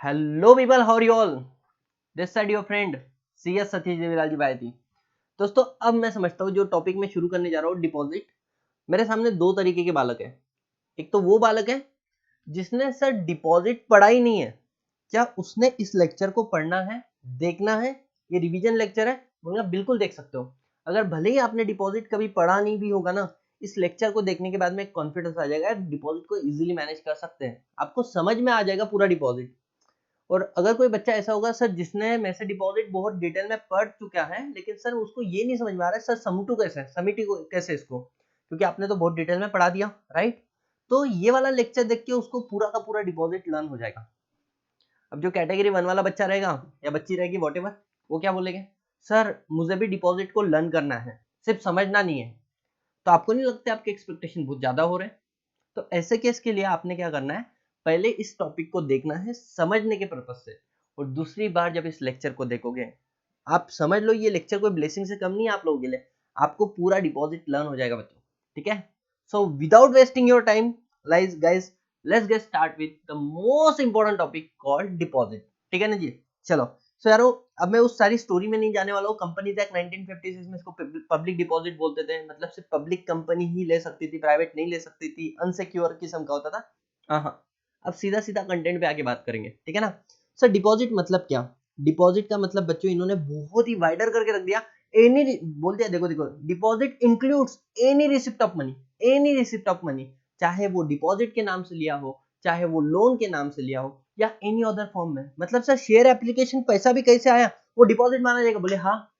Hello people, how are you all? This side your friend C S Satish Devilal ji भाई थी। दोस्तों, अब मैं समझता हूँ जो टॉपिक मैं शुरू करने जा रहा हूँ, डिपॉजिट। मेरे सामने दो तरीके के बालक हैं। एक तो वो बालक है जिसने सर डिपॉजिट पढ़ा ही नहीं है। क्या उसने इस लेक्चर को पढ़ना है, देखना है? ये रिवीजन लेक्चर है, बोलूंगा बिल्कुल देख सकते हो। अगर भले ही आपने डिपॉजिट कभी पढ़ा नहीं भी होगा ना, इस लेक्चर को देखने के बाद में कॉन्फिडेंस आ जाएगा, डिपॉजिट को इजीली मैनेज कर सकते हैं, आपको समझ में आ जाएगा पूरा डिपॉजिट। और अगर कोई बच्चा ऐसा होगा सर जिसने मेरे से डिपॉजिट बहुत डिटेल में पढ़ चुका है, लेकिन सर उसको ये नहीं समझ में आ रहा है सर समटू कैसे है, समिटी कैसे इसको, क्योंकि आपने तो बहुत डिटेल में पढ़ा दिया, राइट? तो ये वाला लेक्चर देख के उसको पूरा का पूरा डिपॉजिट लर्न हो जाएगा। अब जो कैटेगरी 1 वाला बच्चा रहेगा या बच्ची रहेगी वॉटेवर, वो क्या बोलेंगे, सर मुझे भी डिपॉजिट को लर्न करना है, सिर्फ समझना नहीं है। तो आपको नहीं लगता आपके एक्सपेक्टेशन बहुत ज्यादा हो रहे हैं? तो ऐसे केस के लिए आपने क्या करना है, पहले इस टॉपिक को देखना है समझने के पर्पज से, और दूसरी बार जब इस लेक्चर को देखोगे, आप समझ लो ये लेक्चर कोई ब्लेसिंग से कम नहीं है आप लोगों के लिए। आपको पूरा डिपॉजिट लर्न हो जाएगा बच्चों, ठीक है? So without wasting your time guys, let's get start with the most important topic called deposit. ठीक है ना जी? चलो। सो यारो, अब मैं उस सारी स्टोरी में नहीं जाने वाला हूँ। कंपनीज एक्ट 1956 में इसको पब्लिक डिपॉजिट बोलते थे, मतलब सिर्फ पब्लिक कंपनी ही ले सकती थी, प्राइवेट नहीं ले सकती थी, अनसिक्योर किस्म का होता था। हाँ, अब सीधा सीधा कंटेंट पे आके बात करेंगे, ठीक है ना? सर डिपॉजिट मतलब क्या? डिपॉजिट का मतलब बच्चों इन्होंने बहुत ही वाइडर करके रख दिया। एनी बोल दिया, देखो देखो, deposit includes any receipt of money, any receipt of money, चाहे वो डिपॉजिट के नाम से लिया हो, चाहे वो लोन के नाम से लिया हो, या एनी अदर फॉर्म में। मतलब सर शेयर एप्लीकेशन पैसा भी कैसे आया, वो डिपॉजिट माना जाएगा? बोले हाँ,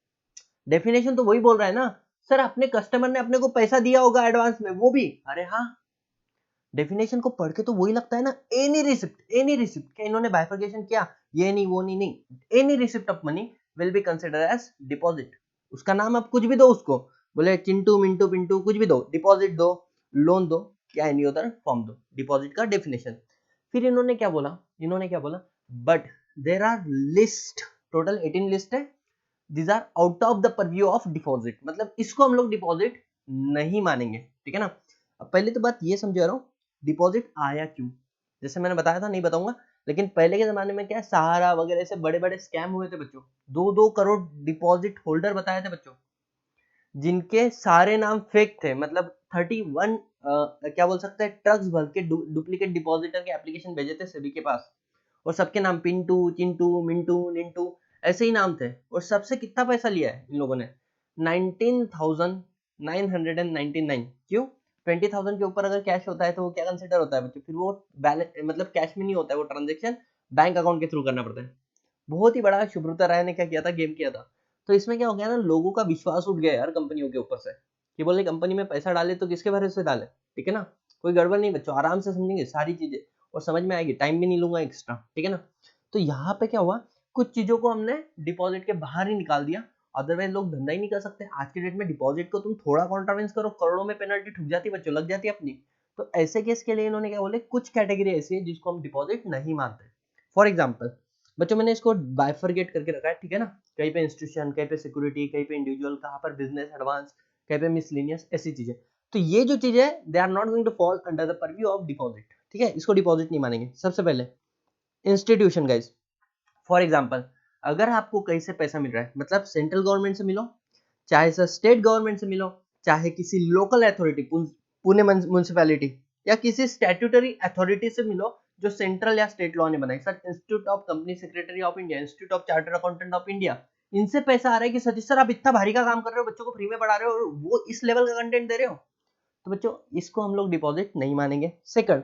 डेफिनेशन तो वही बोल रहा है ना। सर अपने कस्टमर ने अपने को पैसा दिया होगा एडवांस में, वो भी, अरे हाँ, डेफिनेशन को पढ़ के तो वही लगता है ना। एनी रिसिप्ट, एनी रिसिप्ट, क्या इन्होंने बाइफर्केशन किया? ये नहीं वो नहीं, नहीं, any receipt of money will be consider as deposit. उसका नाम आप कुछ भी दो उसको, बोले चिंटू मिंटू पिंटू कुछ भी दो, डिपॉजिट दो, लोन दो, या एनी अदर फॉर्म दो, डिपॉजिट का डेफिनेशन। फिर इन्होंने क्या बोला, but there are list, total 18 list है, these are out of the purview of deposit, मतलब इसको हम लोग डिपॉजिट नहीं मानेंगे, ठीक है ना? अब पहले तो बात ये समझा रहा हूँ, डिपॉजिट आया क्यों? जैसे मैंने बताया था, नहीं बताऊंगा, लेकिन पहले के जमाने में क्या सहारा वगैरह से बड़े बड़े स्कैम हुए थे बच्चों। 2-2 करोड़ डिपॉजिट होल्डर बताए थे बच्चों, जिनके सारे नाम फेक थे। मतलब 31 क्या बोल सकते हैं, ट्रक्स भर के डुप्लीकेट डिपॉजिटर के एप्लीकेशन भेजे थे सेबी के पास, और सबके नाम पिंटू चिंटू मिंटू निंटू ऐसे ही नाम थे। और सबसे कितना पैसा लिया है इन लोगों ने? 19,999। क्यों? 20,000 के ऊपर अगर कैश होता है तो वो क्या कंसिडर होता है बच्चों? फिर वो बैलेंस, मतलब कैश में नहीं होता है, वो ट्रांजेक्शन बैंक अकाउंट के थ्रू करना पड़ता है। बहुत ही बड़ा सुब्रता राय ने क्या किया था, गेम किया था। तो इसमें क्या हो गया ना, लोगों का विश्वास उठ गया यार कंपनियों के ऊपर से, कि बोले कंपनी में पैसा डाले तो किसके भरोसे डाले, ठीक है ना? कोई गड़बड़ नहीं बच्चों, आराम से समझेंगे सारी चीजें और समझ में आएगी, टाइम भी नहीं लूंगा एक्स्ट्रा, ठीक है ना? तो यहाँ पे क्या हुआ, कुछ चीजों को हमने डिपॉजिट के बाहर ही निकाल दिया। अदरवाइज लोग धंधा ही नहीं कर सकते आज के डेट में। डिपॉजिट को तुम थोड़ा कॉन्ट्रावेंस करो, करोड़ों में पेनल्टी ठुक जाती है बच्चों, लग जाती है अपनी। तो ऐसे केस के लिए इन्होंने क्या बोले, कुछ कैटेगरी ऐसी है जिसको हम डिपॉजिट नहीं मानते। फॉर एग्जाम्पल बच्चों, मैंने इसको बाइफरगेट करके रखा है, ठीक है ना? कहीं पे इंस्टीट्यूशन, कहीं पे सिक्योरिटी, कहीं पे इंडिविजुअल, कहाँ पर बिजनेस एडवांस, कहीं पे मिसलेनियस, ऐसी चीजें। तो ये जो चीजें है, they are not going to fall under the purview of deposit, ठीक है? इसको डिपॉजिट नहीं मानेंगे। सबसे पहले इंस्टीट्यूशन गाइस। फॉर एग्जाम्पल, अगर आपको कहीं से पैसा मिल रहा है, मतलब सेंट्रल गवर्नमेंट से मिलो, चाहे सर स्टेट गवर्नमेंट से मिलो, चाहे किसी लोकल अथॉरिटी, पुणे म्यूनिसिपैलिटी, या किसी स्टैट्यूटरी अथॉरिटी से मिलो जो सेंट्रल या स्टेट लॉ ने बनाई, sir institute of company secretary of India, institute of chartered accountant of India, इनसे पैसा आ रहा है कि सतीश सर आप इतना भारी का काम कर रहे हो, बच्चों को फ्री में पढ़ा रहे हो और वो इस लेवल का कंटेंट दे रहे हो, तो बच्चों इसको हम लोग डिपॉजिट नहीं मानेंगे। Second,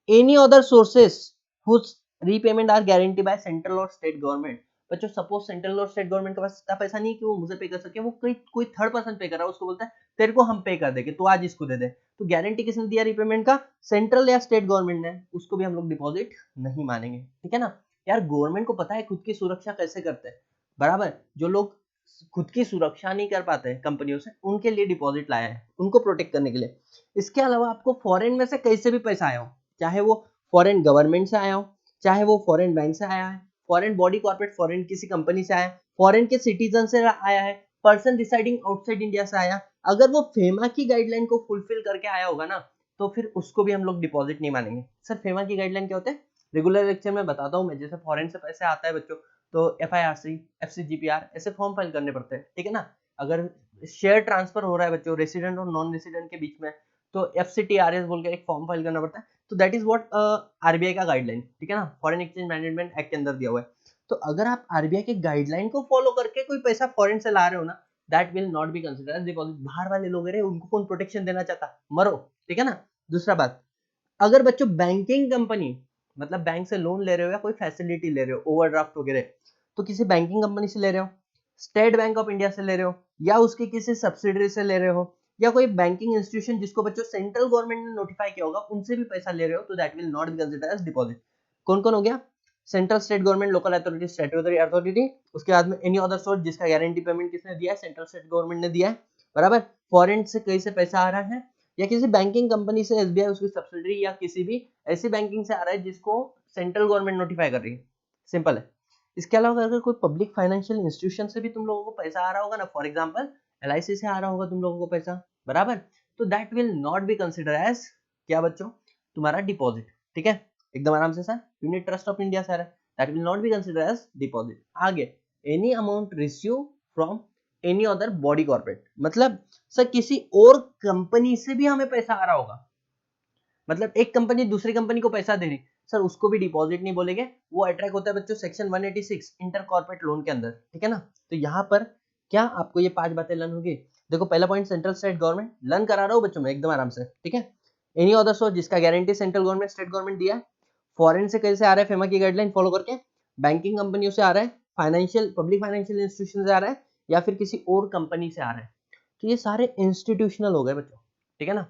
any other sources whose repayment are guarantee by central और स्टेट गवर्नमेंट। बच्चों सपोज सेंट्रल और स्टेट गवर्नमेंट के पास इतना पैसा नहीं कि वो मुझे पे कर सके, वो कोई थर्ड पर्सन पे कर रहा है, उसको बोलता है तेरे को हम पे कर देंगे, तो आज इसको दे दे। तो गारंटी किसने दिया रीपेमेंट का? सेंट्रल या स्टेट गवर्नमेंट ने, उसको भी हम लोग डिपॉजिट नहीं मानेंगे, ठीक है ना? यार गवर्नमेंट को पता है खुद की सुरक्षा कैसे करते हैं, बराबर। जो लोग खुद की सुरक्षा नहीं कर पाते कंपनियों से, उनके लिए डिपॉजिट लाया है, उनको प्रोटेक्ट करने के लिए। इसके अलावा आपको फॉरेन में से कैसे भी पैसा आया हो, चाहे वो फॉरेन गवर्नमेंट से आया हो, चाहे वो फॉरेन बैंक से आया है, फॉरेन बॉडी कॉर्पोरेट, फॉरेन किसी कंपनी से आया है, फॉरेन के सिटीजन से आया है, पर्सन रिसाइडिंग आउटसाइड इंडिया से आया, अगर वो फेमा की गाइडलाइन को फुलफिल करके आया होगा ना, तो फिर उसको भी हम लोग डिपॉजिट नहीं मानेंगे। सर फेमा की गाइडलाइन क्या होता है? रेगुलर लेक्चर में बताता हूँ मैं, जैसे फॉरेन से पैसे आता है बच्चों तो FIRC, FCGPR ऐसे फॉर्म फाइल करने पड़ते हैं, ठीक है ना। अगर शेयर ट्रांसफर हो रहा है बच्चों रेसिडेंट और नॉन रेसिडेंट के बीच में, तो FCTRS बोल के एक फॉर्म फाइल करना पड़ता है। तो दैट इज व्हाट RBI का गाइडलाइन, ठीक है ना, फॉरेन एक्सचेंज मैनेजमेंट एक्ट के अंदर दिया हुआ है। तो अगर आप RBI के गाइडलाइन को फॉलो करके कोई पैसा फॉरेन से ला रहे हो ना, that will not be considered as deposit. बाहर वाले लोग रहे, उनको कौन प्रोटेक्शन देना चाहता, मरो, ठीक है ना। दूसरा बात, अगर बच्चों बैंकिंग कंपनी, मतलब बैंक से लोन ले रहे हो या कोई फैसिलिटी ले रहे हो ओवरड्राफ्ट वगैरह, तो किसी बैंकिंग कंपनी से ले रहे हो, स्टेट बैंक ऑफ इंडिया से ले रहे हो, या उसकी किसी सब्सिडरी से ले रहे हो, या कोई बैंकिंग इंस्टीट्यूशन जिसको बच्चों सेंट्रल गवर्नमेंट ने नोटिफाई किया होगा उनसे भी पैसा ले रहे हो, तो that will not be considered as deposit. कौन कौन हो गया, central, state government, local authority, statutory authority, उसके बाद में एनी अदर सोर्स जिसका गारंटी पेमेंट किसने दिया है, सेंट्रल स्टेट गवर्नमेंट ने दिया है, बराबर। फॉरेन से कहीं से पैसा आ रहा है या किसी बैंकिंग कंपनी से, SBI उसकी सब्सिडरी, या किसी भी ऐसी बैंकिंग से आ रहा है जिसको सेंट्रल गवर्नमेंट नोटिफाई कर रही है, सिंपल है। इसके अलावा अगर कोई पब्लिक फाइनेंशियल इंस्टीट्यूशन से भी तुम लोगों को पैसा आ रहा होगा ना, फॉर एग्जांपल LIC से आ रहा होगा तुम लोगों को पैसा, बराबर, तो that will not be consider as क्या बच्चों, तुम्हारा डिपॉजिट, ठीक है, एकदम आराम से sir. Unit trust of India से आ रहा है, that will not be consider as deposit. आगे, any amount receive from any other body corporate, मतलब सर किसी और कंपनी से भी हमें पैसा आ रहा होगा, मतलब एक कंपनी दूसरी कंपनी को पैसा दे रही, सर उसको भी डिपॉजिट नहीं बोलेंगे, वो अट्रैक्ट होता है बच्चों सेक्शन 186 इंटर कॉर्पोरेट लोन के अंदर, ठीक है ना। तो यहाँ पर क्या आपको ये 5 बातें लर्न होगी। देखो पहला point, central state government, learn करा रहा हूँ बच्चों में एकदम आराम से, ठीक है। एनी अदर सोर्स जिसका guarantee central government, state government दिया है, फॉरेन से कैसे आ रहा है, फेमा की गाइडलाइन फॉलो करके, बैंकिंग कंपनियों से आ रहा है, फाइनेंशियल पब्लिक फाइनेंशियल इंस्टीट्यूशन से आ रहा है, या फिर किसी और कंपनी से आ रहा है। तो ये सारे इंस्टीट्यूशनल हो गए बच्चों, ठीक है ना।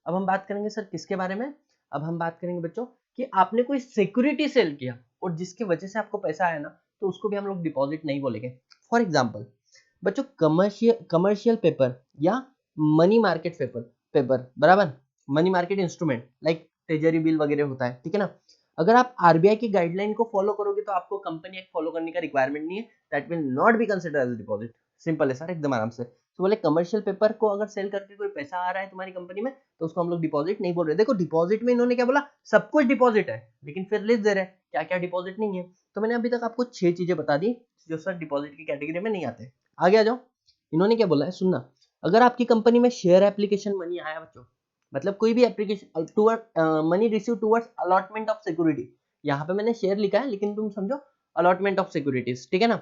अब हम बात करेंगे सर किसके बारे में, अब हम बात करेंगे बच्चों कि आपने कोई सिक्योरिटी सेल किया और जिसकी वजह से आपको पैसा आया ना, तो उसको भी हम लोग डिपॉजिट नहीं बोलेंगे। फॉर एग्जांपल बच्चों, कमर्शियल पेपर या मनी मार्केट पेपर, बराबर, money market instrument like treasury bill वगैरह होता है, ठीक है ना। अगर आप RBI की गाइडलाइन को फॉलो करोगे तो आपको कंपनी एक्ट फॉलो करने का रिक्वायरमेंट नहीं है, that will not be considered as deposit, simple है सर, एकदम आराम से। तो बोले कमर्शियल पेपर को अगर सेल करके कोई पैसा आ रहा है तुम्हारी कंपनी में, तो उसको हम लोग डिपॉजिट नहीं बोल रहे। देखो डिपॉजिट में इन्होंने क्या बोला, सब कुछ डिपॉजिट है, लेकिन फिर लिस्ट दे रहे हैं क्या क्या डिपॉजिट नहीं है। तो मैंने अभी तक आपको 6 चीजें बता दी जो सर डिपॉजिट की कैटेगरी में नहीं आते। आगे आ जाओ, इन्होंने क्या बोला है सुनना, अगर आपकी कंपनी में शेयर एप्लीकेशन मनी आया बच्चों, मतलब कोई भी application toward money receive towards allotment of security, यहाँ पे मैंने शेयर लिखा है लेकिन तुम समझो अलॉटमेंट ऑफ सिक्योरिटीज, ठीक है ना।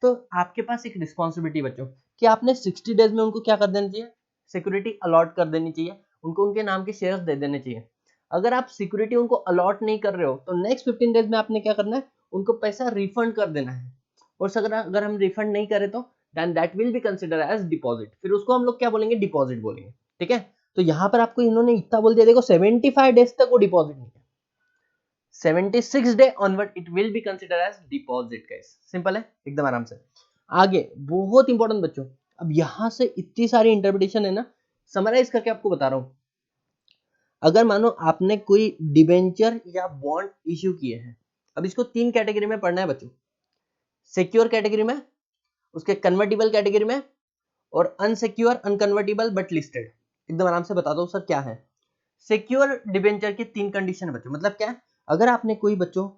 तो आपके पास एक रिस्पॉन्सिबिलिटी बच्चों कि आपने 60 डेज में उनको क्या कर देना चाहिए, सिक्योरिटी अलॉट कर देनी चाहिए, उनको उनके नाम के शेयर्स दे देने चाहिए। अगर आप सिक्योरिटी उनको अलॉट नहीं कर रहे हो तो नेक्स्ट 15 डेज में आपने क्या करना है, उनको पैसा रिफंड कर देना है। और अगर हम रिफंड नहीं करें तो then that will be consider as deposit, फिर उसको हम लोग क्या बोलेंगे, डिपॉजिट बोलेंगे, ठीक है। तो यहाँ पर आपको इन्होंने इतना बोल दिया, देखो 75 डेज तक वो डिपॉजिट नहीं है, 76 day onward it will be consider as deposit guys, simple है एकदम आराम से। आगे बहुत इंपॉर्टेंट बच्चों, अब यहां से इतनी सारी इंटरप्रिटेशन है ना, समराइज करके आपको बता रहा हूं। अगर मानो आपने कोई डिबेंचर या बॉन्ड इश्यू किए हैं, अब इसको 3 कैटेगरी में पढ़ना है बच्चों, सिक्योर कैटेगरी में, उसके कन्वर्टिबल कैटेगरी में, और अनसिक्योर अनकन्वर्टेबल बट लिस्टेड। एकदम आराम से बता दो सर क्या है। सिक्योर डिबेंचर की 3 कंडीशन है बच्चों, मतलब क्या है, अगर आपने कोई बच्चों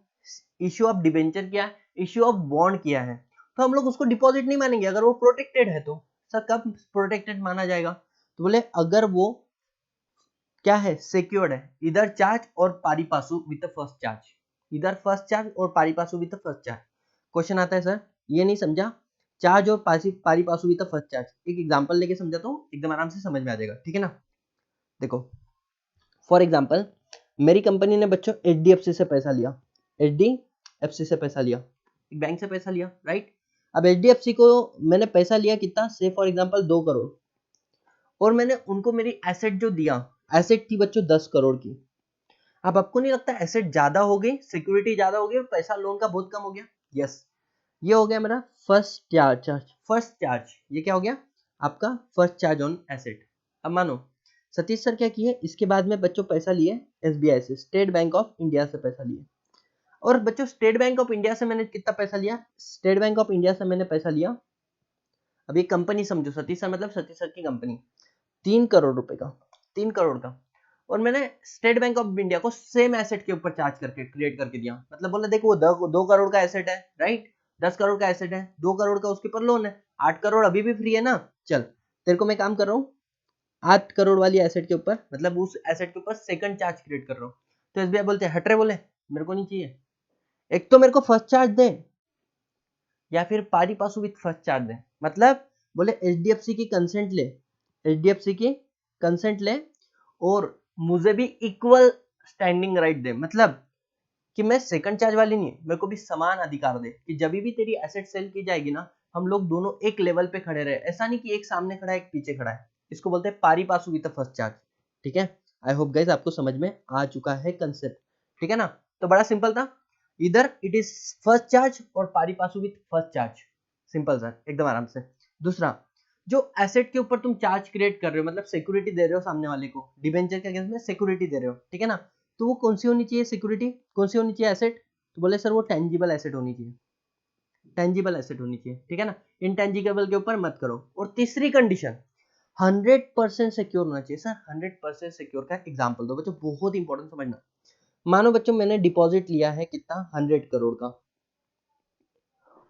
इश्यू ऑफ डिबेंचर किया है, इश्यू ऑफ बॉन्ड किया है, तो हम लोग उसको डिपॉजिट नहीं मानेंगे अगर वो प्रोटेक्टेड है तो। सर कब प्रोटेक्टेड माना जाएगा, तो बोले अगर वो क्या है, सिक्योर्ड है, इधर चार्ज और पारी पासु विद द फर्स्ट चार्ज, इधर फर्स्ट चार्ज और पारी पासु with the first charge. Question आता है सर ये नहीं समझा, चार्ज और पारी पासु विद द फर्स्ट चार्ज, एक एग्जांपल लेके समझाता हूँ, एकदम आराम से समझ में आ जाएगा, ठीक है ना। देखो फॉर एग्जांपल मेरी कंपनी ने बच्चों HDFC से पैसा लिया, HDFC से पैसा लिया, एक बैंक से पैसा लिया, राइट। अब HDFC को मैंने पैसा लिया कितना, से फॉर एग्जांपल 2 करोड़, और मैंने उनको मेरी एसेट जो दिया, एसेट थी बच्चों 10 करोड़ की। अब आपको नहीं लगता एसेट ज्यादा हो गई, सिक्योरिटी ज्यादा हो गई और पैसा लोन का बहुत कम हो गया, यस। ये हो गया मेरा फर्स्ट चार्ज, ये क्या हो गया आपका फर्स्ट चार्ज ऑन एसेट। अब मानो सतीश सर क्या किए, इसके बाद में बच्चों पैसा लिए SBI से, स्टेट बैंक ऑफ इंडिया से पैसा लिए, और बच्चों स्टेट बैंक ऑफ इंडिया से मैंने कितना पैसा लिया, स्टेट बैंक ऑफ इंडिया से मैंने पैसा लिया, अब ये कंपनी समझो, सतीश सर मतलब सतीश सर की कंपनी, 3 करोड़ रुपए का, 3 करोड़ का। और मैंने स्टेट बैंक ऑफ इंडिया को सेम एसेट के ऊपर चार्ज करके क्रिएट करके दिया, मतलब बोला देखो वो 2 करोड़ का एसेट है, राइट, 10 करोड़ का एसेट है, 2 करोड़ का उसके ऊपर लोन है, 8 करोड़ अभी भी फ्री है ना, चल तेरे को मैं काम कर रहा हूँ 8 करोड़ वाली एसेट के ऊपर, मतलब उस एसेट के ऊपर सेकंड चार्ज क्रिएट कर रहा हूँ। तो एसबीआई बोलते हैं हट रहे, बोले मेरे को नहीं चाहिए, एक तो मेरे को फर्स्ट चार्ज दे या फिर पारी पासु विथ फर्स्ट चार्ज दे, मतलब बोले एचडीएफसी की कंसेंट ले, एचडीएफसी की कंसेंट ले और मुझे भी इक्वल स्टैंडिंग राइट दे, मतलब कि मैं सेकंड चार्ज वाली नहीं, मेरे को भी समान अधिकार दे कि जब भी तेरी एसेट सेल की जाएगी ना, हम लोग दोनों एक लेवल पे खड़े रहे, ऐसा नहीं कि एक सामने खड़ा है एक पीछे खड़ा है, इसको बोलते हैं पारी पासु विद फर्स्ट चार्ज। ठीक है, आई होप गाइस आपको समझ में आ चुका है कंसेप्ट, ठीक है ना। तो बड़ा सिंपल था, इधर इट इज फर्स्ट चार्ज और पारी पासु with first charge, simple sir, एकदम आराम से। दूसरा, जो एसेट के ऊपर तुम चार्ज क्रिएट कर रहे हो, मतलब सिक्योरिटी दे रहे हो सामने वाले को, डिबेंचर के अगेंस्ट में सिक्योरिटी दे रहे हो, ठीक है ना, तो वो कौन सी होनी चाहिए सिक्योरिटी, कौन सी होनी चाहिए एसेट, तो बोले सर वो टेंजिबल एसेट होनी चाहिए, टेंजिबल एसेट होनी चाहिए, ठीक है ना, इनटेंजिबल के ऊपर मत करो। और तीसरी कंडीशन 100% सिक्योर होना चाहिए। सर 100% सिक्योर का एग्जांपल दो बच्चों, बहुत इंपॉर्टेंट समझना। मानो बच्चों मैंने डिपॉजिट लिया है कितना, 100 करोड़ का,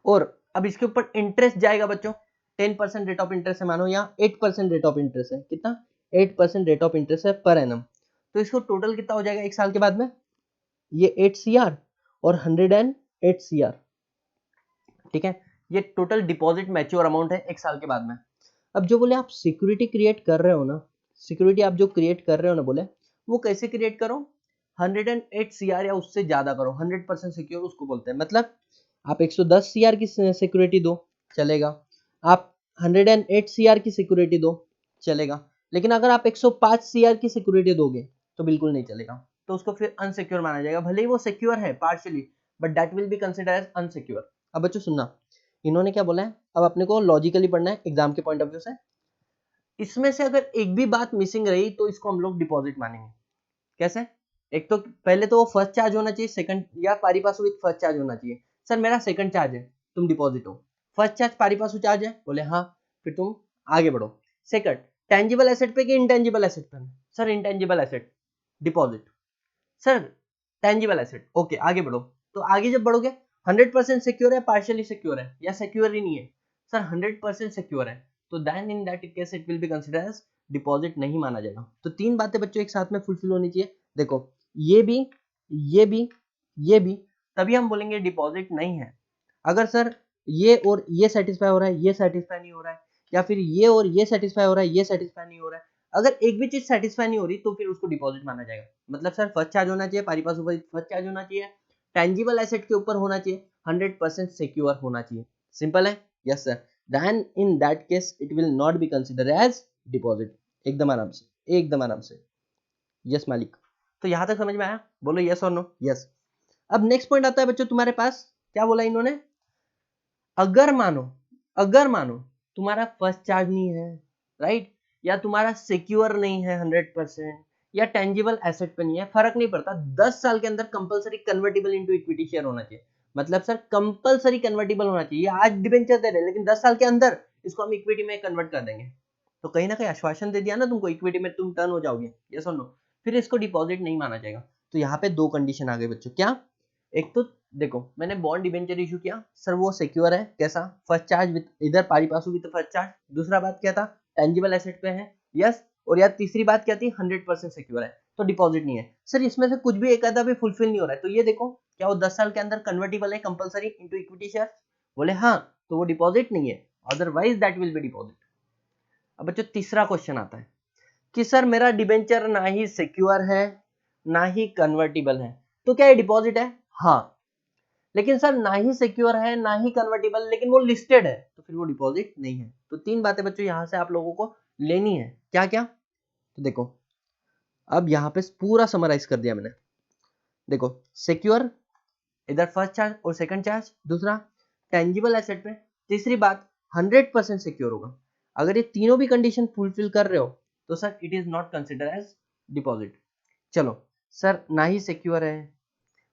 और अब इसके ऊपर इंटरेस्ट जाएगा बच्चों, 10% रेट ऑफ इंटरेस्ट है मानो, या 8% रेट ऑफ इंटरेस्ट है, कितना, 8% रेट ऑफ इंटरेस्ट है पर एनम, तो इसको टोटल कितना हो जाएगा एक साल के बाद में, ये 8 CR और 108 CR, ठीक है, ये टोटल डिपॉजिट मैच्योर अमाउंट है एक साल के बाद में। अब जो बोले आप सिक्योरिटी क्रिएट कर रहे हो ना, सिक्योरिटी आप जो क्रिएट कर रहे हो ना, बोले वो कैसे क्रिएट करो, 108 CR या उससे ज्यादा करो, 100% सिक्योर उसको बोलते हैं, मतलब आप 110 CR की सिक्योरिटी दो चलेगा, आप 108 CR की सिक्योरिटी दो चलेगा, लेकिन अगर आप 105 CR की सिक्योरिटी दोगे तो बिल्कुल नहीं चलेगा, तो उसको फिर अनसिक्योर माना जाएगा, भले ही वो सिक्योर है partially, but that will be consider as unsecure. अब बच्चों सुनना, इन्होंने क्या बोला है, अब अपने को लॉजिकली पढ़ना है एग्जाम के पॉइंट ऑफ व्यू से, इसमें से अगर एक भी बात मिसिंग रही तो इसको हम लोग डिपॉजिट मानेंगे। कैसे, एक तो पहले तो वो फर्स्ट चार्ज होना चाहिए, सेकंड या पारी पासु विद फर्स्ट चार्ज होना चाहिए। सर मेरा सेकंड चार्ज है, तुम डिपॉजिट हो, फर्स्ट चार्ज पारी पासु चार्ज है, बोले हाँ, फिर तुम आगे बढ़ो। सेकंड, टेंजिबल एसेट पे कि इनटेंजिबल एसेट पे, sir intangible asset deposit, sir tangible asset, okay आगे बढ़ो। तो आगे जब बढ़ोगे 100% सिक्योर है, पार्शियली सिक्योर है, या सिक्योर ही नहीं है, सर 100% सिक्योर है, तो then in that case it will be considered as deposit, नहीं माना जाएगा। तो तीन बातें बच्चों एक साथ में फुलफिल होनी चाहिए, देखो ये भी, ये भी, ये भी, तभी हम बोलेंगे डिपॉजिट नहीं है। अगर सर ये और ये सेटिस्फाई हो रहा है, ये सेटिस्फाई नहीं हो रहा है, या फिर ये और ये सेटिस्फाई हो रहा है, ये सेटिस्फाई नहीं हो रहा है, अगर एक भी चीज सेटिस्फाई नहीं हो रही तो फिर उसको डिपॉजिट माना जाएगा। मतलब सर फर्स्ट चार्ज होना चाहिए, पारी पास ऊपर फर्स्ट चार्ज होना चाहिए, टेंजिबल एसेट के ऊपर होना चाहिए, 100% सिक्योर होना चाहिए, सिंपल है, yes sir, then in that case it will not be consider as deposit, एकदम आराम से, एकदम आराम से, यस मालिक। तो यहां तक समझ में आया, बोलो यस और नो, यस। अब नेक्स्ट पॉइंट आता है बच्चों तुम्हारे पास, क्या बोला इन्होंने, अगर मानो, अगर मानो तुम्हारा फर्स्ट चार्ज नहीं है, राइट, या तुम्हारा सिक्योर नहीं है 100%, या टेंजिबल एसेट पे नहीं है, फर्क नहीं पड़ता, 10 साल के अंदर compulsory convertible into equity share होना चाहिए। मतलब सर कंपलसरी कन्वर्टिबल होना चाहिए, आज डिबेंचर दे रहे हैं लेकिन 10 साल के अंदर इसको हम इक्विटी में कन्वर्ट कर देंगे, तो कहीं ना कहीं आश्वासन दे दिया ना तुमको, इक्विटी में तुम टर्न हो जाओगे, यस और नो, फिर इसको डिपॉजिट नहीं माना जाएगा। तो यहाँ पे दो कंडीशन आ गई बच्चों, क्या, एक तो देखो मैंने बॉन्ड डिबेंचर इशू किया, सर वो सिक्योर है, कैसा, फर्स्ट चार्ज विद इधर पारी पासु विद फर्स्ट चार्ज, दूसरा बात क्या था, टेंजिबल एसेट पे है, यस, और यार तीसरी बात क्या थी, 100% सिक्योर है, तो डिपॉजिट नहीं है। सर इसमें से कुछ भी एक आधा भी फुलफिल नहीं हो रहा है, तो ये देखो क्या वो 10 साल के अंदर कन्वर्टेबल है कंपलसरी इनटू इक्विटी शेयर, बोले हाँ, तो वो डिपॉजिट नहीं है, otherwise that will be deposit. अब बच्चों तीसरा क्वेश्चन आता है कि सर मेरा डिबेंचर ना ही सिक्योर है ना ही कन्वर्टिबल है, तो क्या ये डिपॉजिट है, हाँ, लेकिन सर ना ही सिक्योर है ना ही कन्वर्टेबल, लेकिन वो लिस्टेड है, तो फिर वो डिपॉजिट नहीं है। तो तीन बातें बच्चों यहां से आप लोगों को लेनी है, क्या क्या, तो देखो अब यहां पे पूरा समराइज कर दिया मैंने, देखो सिक्योर इधर फर्स्ट चार्ज और सेकंड चार्ज, दूसरा टेंजिबल एसेट पे, तीसरी बात 100% सिक्योर होगा। अगर ये तीनों भी कंडीशन फुलफिल कर रहे हो तो sir it is not consider as deposit. चलो सर ना ही सिक्योर है,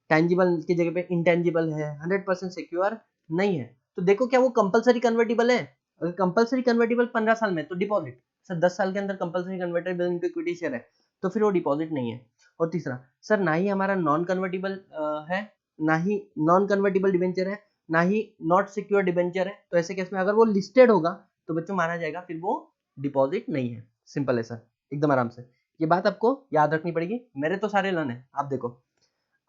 टेंजिबल की जगह पे इंटेंजिबल है, 100% सिक्योर नहीं है, तो देखो क्या वो कंपलसरी कन्वर्टिबल है, अगर कंपलसरी कन्वर्टिबल 15 साल में तो डिपॉजिट, सर 10 साल के अंदर compulsory convertible into equity share है, तो फिर वो डिपॉजिट नहीं है। और तीसरा, सर ना ही हमारा नॉन कन्वर्टिबल है, ना ही नॉन कन्वर्टिबल डिबेंचर है, ना ही नॉट सिक्योर डिबेंचर है, तो ऐसे केस में अगर वो लिस्टेड होगा तो बच्चों माना जाएगा फिर वो डिपॉजिट नहीं है। सिंपल है सर, एकदम आराम से। ये बात आपको याद रखनी पड़ेगी। मेरे तो सारे लन है, आप देखो।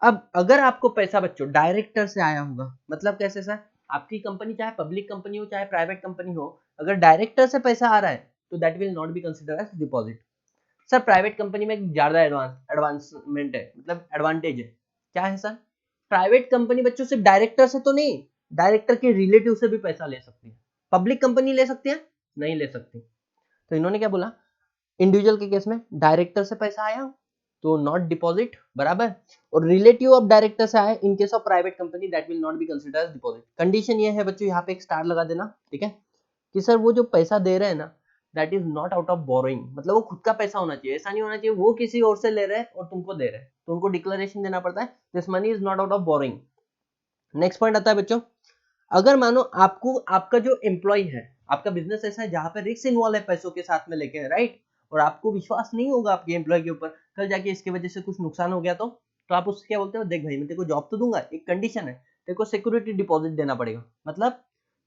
अब अगर आपको पैसा बच्चों डायरेक्टर से आया होगा, मतलब कैसे सर, आपकी कंपनी चाहे पब्लिक कंपनी हो चाहे प्राइवेट कंपनी हो, अगर डायरेक्टर से पैसा आ रहा है तो that will not be consider as deposit. Sir private company में ज्यादा एडवांसमेंट है, मतलब एडवांटेज है। क्या है सर, प्राइवेट कंपनी बच्चों सिर्फ डायरेक्टर से तो नहीं, डायरेक्टर के रिलेटिव से भी पैसा ले सकती है। पब्लिक कंपनी ले सकती है, नहीं ले सकती। तो इन्होंने क्या बोला, इंडिविजुअल के केस में डायरेक्टर से पैसा आया तो नॉट डिपॉजिट बराबर, और रिलेटिव ऑफ डायरेक्टर से आया in case of private company that will not be consider as deposit. Condition ये है बच्चों, यहाँ पे एक स्टार लगा देना, ठीक है, कि सर वो जो पैसा दे रहे हैं ना, that is not out of borrowing, मतलब वो खुद का पैसा होना चाहिए, ऐसा नहीं होना चाहिए वो किसी और से ले रहे हैं और तुमको दे रहे हैं, तो उनको डिक्लेरेशन देना पड़ता है this money is not out of borrowing. Next point आता है बच्चों, अगर मानो आपको आपका जो एम्प्लॉय है, आपका बिजनेस ऐसा है जहां पर रिस्क इन्वॉल्व है पैसों के साथ में लेके, राइट, और आपको विश्वास नहीं होगा आपके एम्प्लॉय के ऊपर, कल जाके इसकी वजह से कुछ नुकसान हो गया तो आप उससे क्या बोलते हो, देख भाई मैं तेरे को जॉब तो दूंगा, एक कंडीशन है, तेरे को सिक्योरिटी डिपॉजिट देना पड़ेगा, मतलब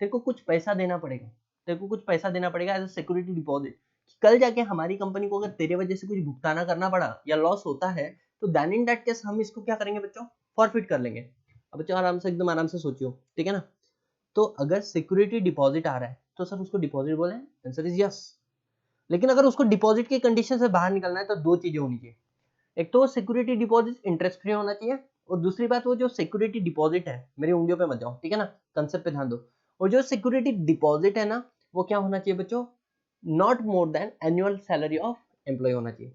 तेरे को कुछ पैसा देना पड़ेगा, तेरे को कुछ पैसा देना पड़ेगा एज अ सिक्योरिटी डिपॉजिट। कल जाके हमारी कंपनी को अगर तेरे वजह से कुछ भुगताना करना पड़ा या लॉस होता है तो देन इन दैट केस हम इसको क्या करेंगे बच्चों, फॉरफिट कर लेंगे। अब बच्चों आराम से, एकदम आराम से सोचियो, ठीक है ना। तो अगर सिक्योरिटी डिपॉजिट आ रहा है तो सर उसको डिपॉजिट बोले, आंसर इज यस। लेकिन अगर उसको डिपॉजिट की कंडीशन से बाहर निकलना है तो दो चीजें होनी चाहिए, एक तो सिक्योरिटी डिपॉजिट इंटरेस्ट फ्री होना चाहिए, और दूसरी बात वो जो सिक्योरिटी डिपॉजिट है, मेरी उंगलियों पे मत जाओ, ठीक है ना, कंसेप्ट पे ध्यान दो, और जो सिक्योरिटी डिपॉजिट है ना वो क्या होना चाहिए बच्चों, not more than annual salary of employ होना चाहिए।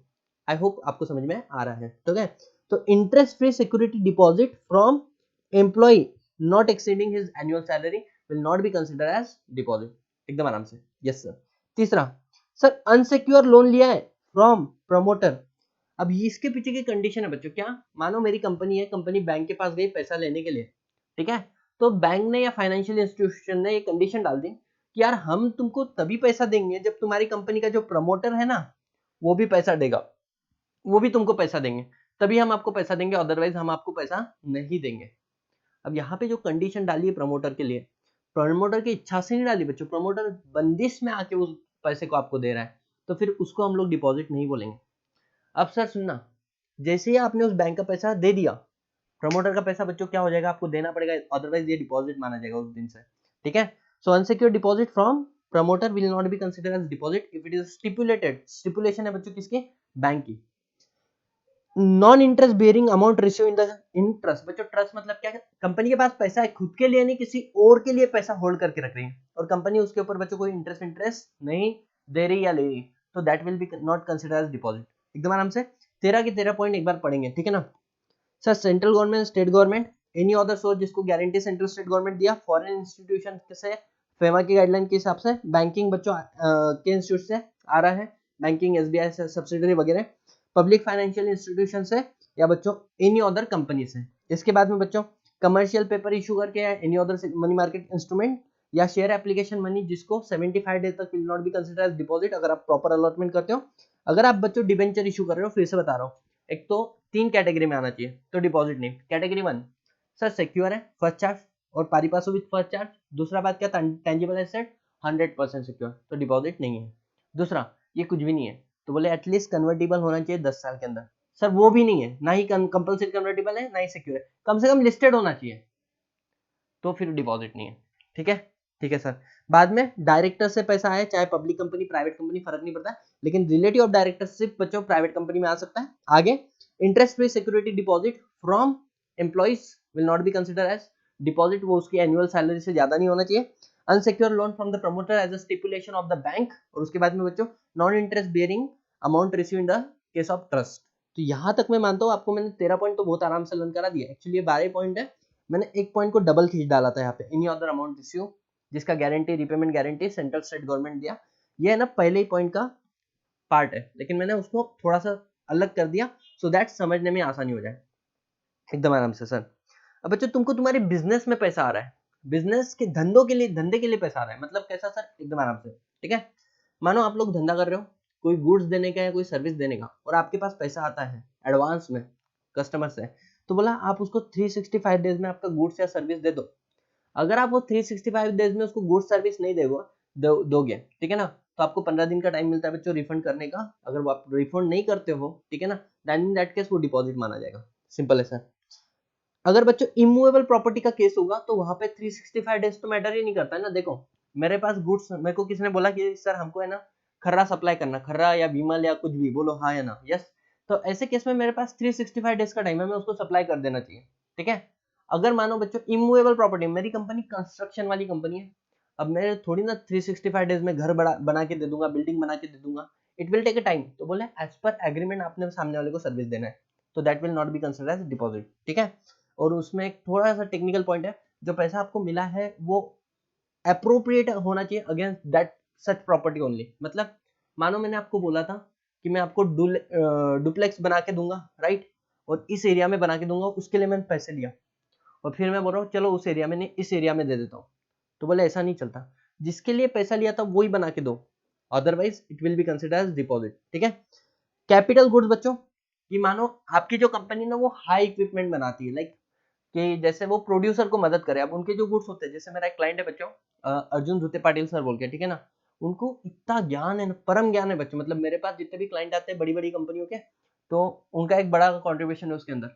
आई होप आपको समझ में आ रहा है, ठीक है। तो interest free security deposit from employ not exceeding his annual salary will not be consider as deposit, एकदम आराम से, यस सर। तीसरा, सर अनसिक्योर लोन लिया है फ्रॉम प्रमोटर। अब इसके पीछे की कंडीशन है बच्चों, क्या मानो मेरी कंपनी है, कंपनी बैंक के पास गई पैसा लेने के लिए, ठीक है, तो बैंक ने या फाइनेंशियल इंस्टीट्यूशन ने ये कंडीशन डाल दी कि यार हम तुमको तभी पैसा देंगे जब तुम्हारी कंपनी का जो प्रमोटर है ना वो भी पैसा देगा, वो भी तुमको पैसा देंगे, तभी हम आपको पैसा देंगे, अदरवाइज हम आपको पैसा नहीं देंगे। अब यहाँ पे जो कंडीशन डाली है प्रमोटर के लिए, प्रमोटर की इच्छा से नहीं डाली बच्चों, प्रमोटर बंदिश में आके उस पैसे को आपको दे रहा है, तो फिर उसको हम लोग डिपॉजिट नहीं बोलेंगे। अब सर सुनना, जैसे ही आपने उस बैंक का पैसा दे दिया, प्रमोटर का पैसा बच्चों क्या हो जाएगा, आपको देना पड़ेगा, अदरवाइज ये डिपॉजिट माना जाएगा उस दिन से, ठीक है। So unsecured deposit from promoter will not be considered as deposit if it is stipulated, stipulation है बच्चों किसकी, बैंक की। Non interest bearing amount receive in the interest, बच्चों ट्रस्ट मतलब क्या है, कंपनी के पास पैसा है, खुद के लिए नहीं किसी और के लिए पैसा होल्ड करके रख रही है, और कंपनी उसके ऊपर बच्चों कोई इंटरेस्ट नहीं दे रही या ले रही, तो that will be not consider as deposit. एकदम आराम से 13 के 13 पॉइंट एक बार पढ़ेंगे, ठीक है ना। Sir central government, state government, any other source जिसको गारंटी सेंट्रल स्टेट गवर्नमेंट दिया, फॉरेन इंस्टीट्यूशन से फेमा की गाइडलाइन के हिसाब से, बैंकिंग बच्चों के इंस्टीट्यूट से आ रहा है, बैंकिंग एसबीआई से सब्सिडरी वगैरह, पब्लिक फाइनेंशियल इंस्टीट्यूशन से, या बच्चों एनी अदर कंपनी से। इसके बाद में बच्चों कमर्शियल पेपर इशू करके या any other money market instrument या शेयर एप्लीकेशन मनी जिसको 75 डेज तक will not be consider as deposit अगर आप प्रॉपर अलॉटमेंट करते हो। अगर आप बच्चों डिबेंचर इशू कर रहे हो, फिर से बता रहा हूँ, एक तो 3 कैटेगरी में आना चाहिए तो डिपॉजिट नहीं। कैटेगरी 1 सर सिक्योर है, फर्स्ट चार्ज और पारी पासो विद फर्स्ट चार्ज। दूसरा बात क्या, टेंजिबल एसेट 100% सिक्योर, तो डिपॉजिट नहीं है। दूसरा ये कुछ भी नहीं है, तो बोले एटलीस्ट कन्वर्टेबल होना चाहिए 10 साल के अंदर, सर वो भी नहीं है, ना ही कंपल्सरी कन्वर्टेबल है ना ही सिक्योर है, कम से कम लिस्टेड होना चाहिए, तो फिर डिपॉजिट नहीं है, ठीक है। ठीक है सर, बाद में डायरेक्टर से पैसा आए, चाहे पब्लिक कंपनी प्राइवेट कंपनी फर्क नहीं पड़ता, लेकिन रिलेटिव ऑफ डायरेक्टर सिर्फ बच्चों प्राइवेट कंपनी में आ सकता है। आगे interest free security deposit from employees will not be consider as deposit, वो उसकी एनुअल सैलरी से ज्यादा नहीं होना चाहिए। Unsecure loan from the promoter as a stipulation of the bank, और उसके बाद में बच्चों non interest bearing amount receive in the case of trust. तो यहां तक मैं मानता हूं आपको मैंने 13 पॉइंट तो बहुत आराम से लर्न करा दिया, एक्चुअली ये 12 पॉइंट है, मैंने एक पॉइंट को डबल खींच डाला था यहाँ पे, एनी अदर अमाउंट रिसीव जिसका guarantee repayment guarantee central state government दिया, ये है ना पहले ही पॉइंट का पार्ट है, लेकिन मैंने उसको थोड़ा सा अलग कर दिया सो दैट समझने में आसानी हो जाए, एकदम आराम से सर। अब बच्चों तुमको तुम्हारे बिजनेस में पैसा आ रहा है, बिजनेस के धंधों के लिए, धंधे के लिए पैसा आ रहा है, मतलब कैसा सर, एकदम आराम से, ठीक है। मानो आप लोग धंधा कर रहे हो, कोई गुड्स देने का या कोई सर्विस देने का, और आपके पास पैसा आता है एडवांस में कस्टमर से, तो बोला आप उसको 365 डेज में आपका गुड्स या सर्विस दे दो। अगर आप वो 365 डेज में उसको गुड्स सर्विस नहीं दोगे, ठीक है ना, तो आपको 15 दिन का टाइम मिलता है बच्चों रिफंड करने का। अगर वो आप रिफंड नहीं करते हो, ठीक है ना, देन इन दैट केस वो डिपॉजिट माना जाएगा। सिंपल है सर। अगर बच्चों इमूवेबल प्रॉपर्टी का केस होगा तो वहां पे 365 डेज तो मैटर ही नहीं करता है ना। देखो मेरे पास गुड्स, मेरे को किसी ने बोला कि सर हमको है ना खर्रा सप्लाई करना, खर्रा या विमल या कुछ भी, बोलो हाँ या ना, यस। तो ऐसे केस में मेरे पास 365 डेज का टाइम है, मैं उसको सप्लाई कर देना चाहिए, ठीक है। अगर मानो बच्चों इमूवेबल प्रॉपर्टी, मेरी कंपनी कंस्ट्रक्शन वाली कंपनी है, अब मैं थोड़ी ना 365 डेज में घर बना के दे दूंगा, बिल्डिंग बना के दे दूंगा, it will take a time. तो बोले एज पर एग्रीमेंट आपने सामने वाले को सर्विस देना है, तो that will not be considered as deposit, ठीक है। और उसमें एक थोड़ा सा टेक्निकल पॉइंट है, जो पैसा आपको मिला है वो अप्रोप्रिएट होना चाहिए against that such property only. मतलब मानो मैंने आपको बोला था कि मैं आपको डुप्लेक्स बना के दूंगा, राइट, और इस एरिया में बना के दूंगा, उसके लिए मैंने पैसे लिया, और फिर मैं बोल रहा हूँ चलो उस एरिया में नहीं इस एरिया में दे देता हूँ, तो बोले ऐसा नहीं चलता, जिसके लिए पैसा लिया था वही बना के दो, otherwise it will be considered as deposit, ठीक है। कैपिटल गुड्स बच्चों, कि मानो आपकी जो कंपनी ना वो हाई इक्विपमेंट बनाती है, लाइक कि जैसे वो प्रोड्यूसर को मदद करे। अब उनके जो गुड्स होते हैं, जैसे मेरा एक क्लाइंट है बच्चों, अर्जुन धुते पाटिल सर बोल के, ठीक है ना, उनको इतना ज्ञान है, परम ज्ञान है बच्चों। मतलब मेरे पास जितने भी क्लाइंट आते हैं बड़ी बड़ी कंपनियों के, तो उनका एक बड़ा कंट्रीब्यूशन है उसके अंदर।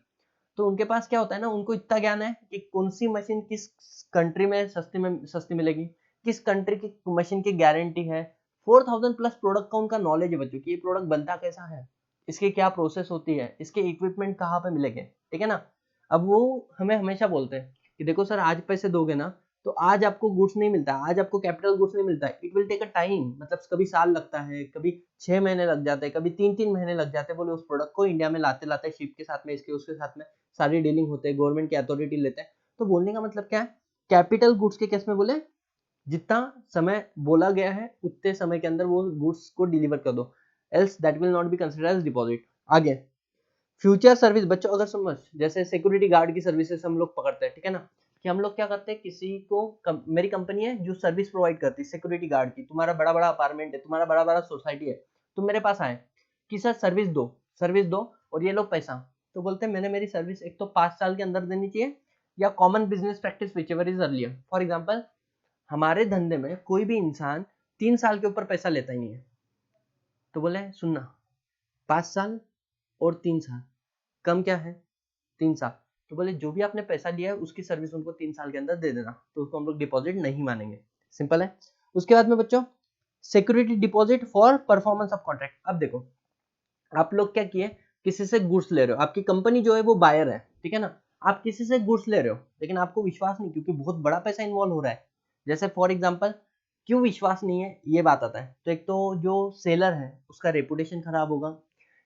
तो उनके पास क्या होता है ना, उनको इतना ज्ञान है कि कौन सी मशीन किस कंट्री में सस्ती मिलेगी, किस कंट्री की मशीन की गारंटी है। 4000 प्लस प्रोडक्ट का उनका नॉलेज है बच्चों, कि ये प्रोडक्ट बनता कैसा है, इसकी क्या प्रोसेस होती है, इसके इक्विपमेंट कहाँ पे मिलेंगे, ठीक है ना। अब वो हमें हमेशा बोलते हैं कि देखो सर आज पैसे दोगे ना तो आज आपको गुड्स नहीं मिलता, आज आपको कैपिटल गुड्स नहीं मिलता है, it will take a time. मतलब कभी साल लगता है, कभी 6 महीने लग जाते हैं, कभी 3-3 महीने लग जाते हैं, बोले उस प्रोडक्ट को इंडिया में लाते लाते शिप के साथ में, इसके उसके साथ में सारी डीलिंग होते हैं, गवर्नमेंट की अथॉरिटी लेते हैं। तो बोलने का मतलब क्या है, कैपिटल गुड्स के केस में बोले जितना समय बोला गया है उतने समय के अंदर वो गुड्स को डिलीवर कर दो, else that will not be considered as deposit. आगे फ्यूचर सर्विस बच्चों, अगर समझ जैसे सिक्योरिटी गार्ड की सर्विसेज हम लोग पकड़ते हैं, ठीक है ना, कि हम लोग क्या करते हैं, किसी को मेरी कंपनी है जो सर्विस प्रोवाइड करती है सिक्योरिटी गार्ड की, तुम्हारा बड़ा बड़ा अपार्टमेंट है, तुम्हारा बड़ा बड़ा सोसाइटी है, तुम मेरे पास आए कि सर सर्विस दो और ये लो पैसा, तो बोलते हैं मैंने मेरी सर्विस एक तो 5 साल के अंदर देनी चाहिए, या common business practice which ever is earlier. For example हमारे धंधे में कोई भी इंसान 3 साल के ऊपर पैसा लेता ही नहीं है, तो बोले सुनना 5 साल और 3 साल, कम क्या है 3 साल, तो बोले जो भी आपने पैसा लिया है उसकी सर्विस उनको 3 साल के अंदर दे देना, तो उसको हम लोग डिपॉजिट नहीं मानेंगे। सिंपल है। उसके बाद में बच्चों security deposit for performance of contract. अब देखो आप लोग क्या किए, किसी से गुड्स ले रहे हो, आपकी कंपनी जो है वो बायर है, ठीक है ना, आप किसी से गुड्स ले रहे हो लेकिन आपको विश्वास नहीं, क्योंकि बहुत बड़ा पैसा इन्वॉल्व हो रहा है। जैसे फॉर एग्जाम्पल क्यों विश्वास नहीं है ये बात आता है, तो एक तो जो सेलर है उसका रेपुटेशन खराब होगा,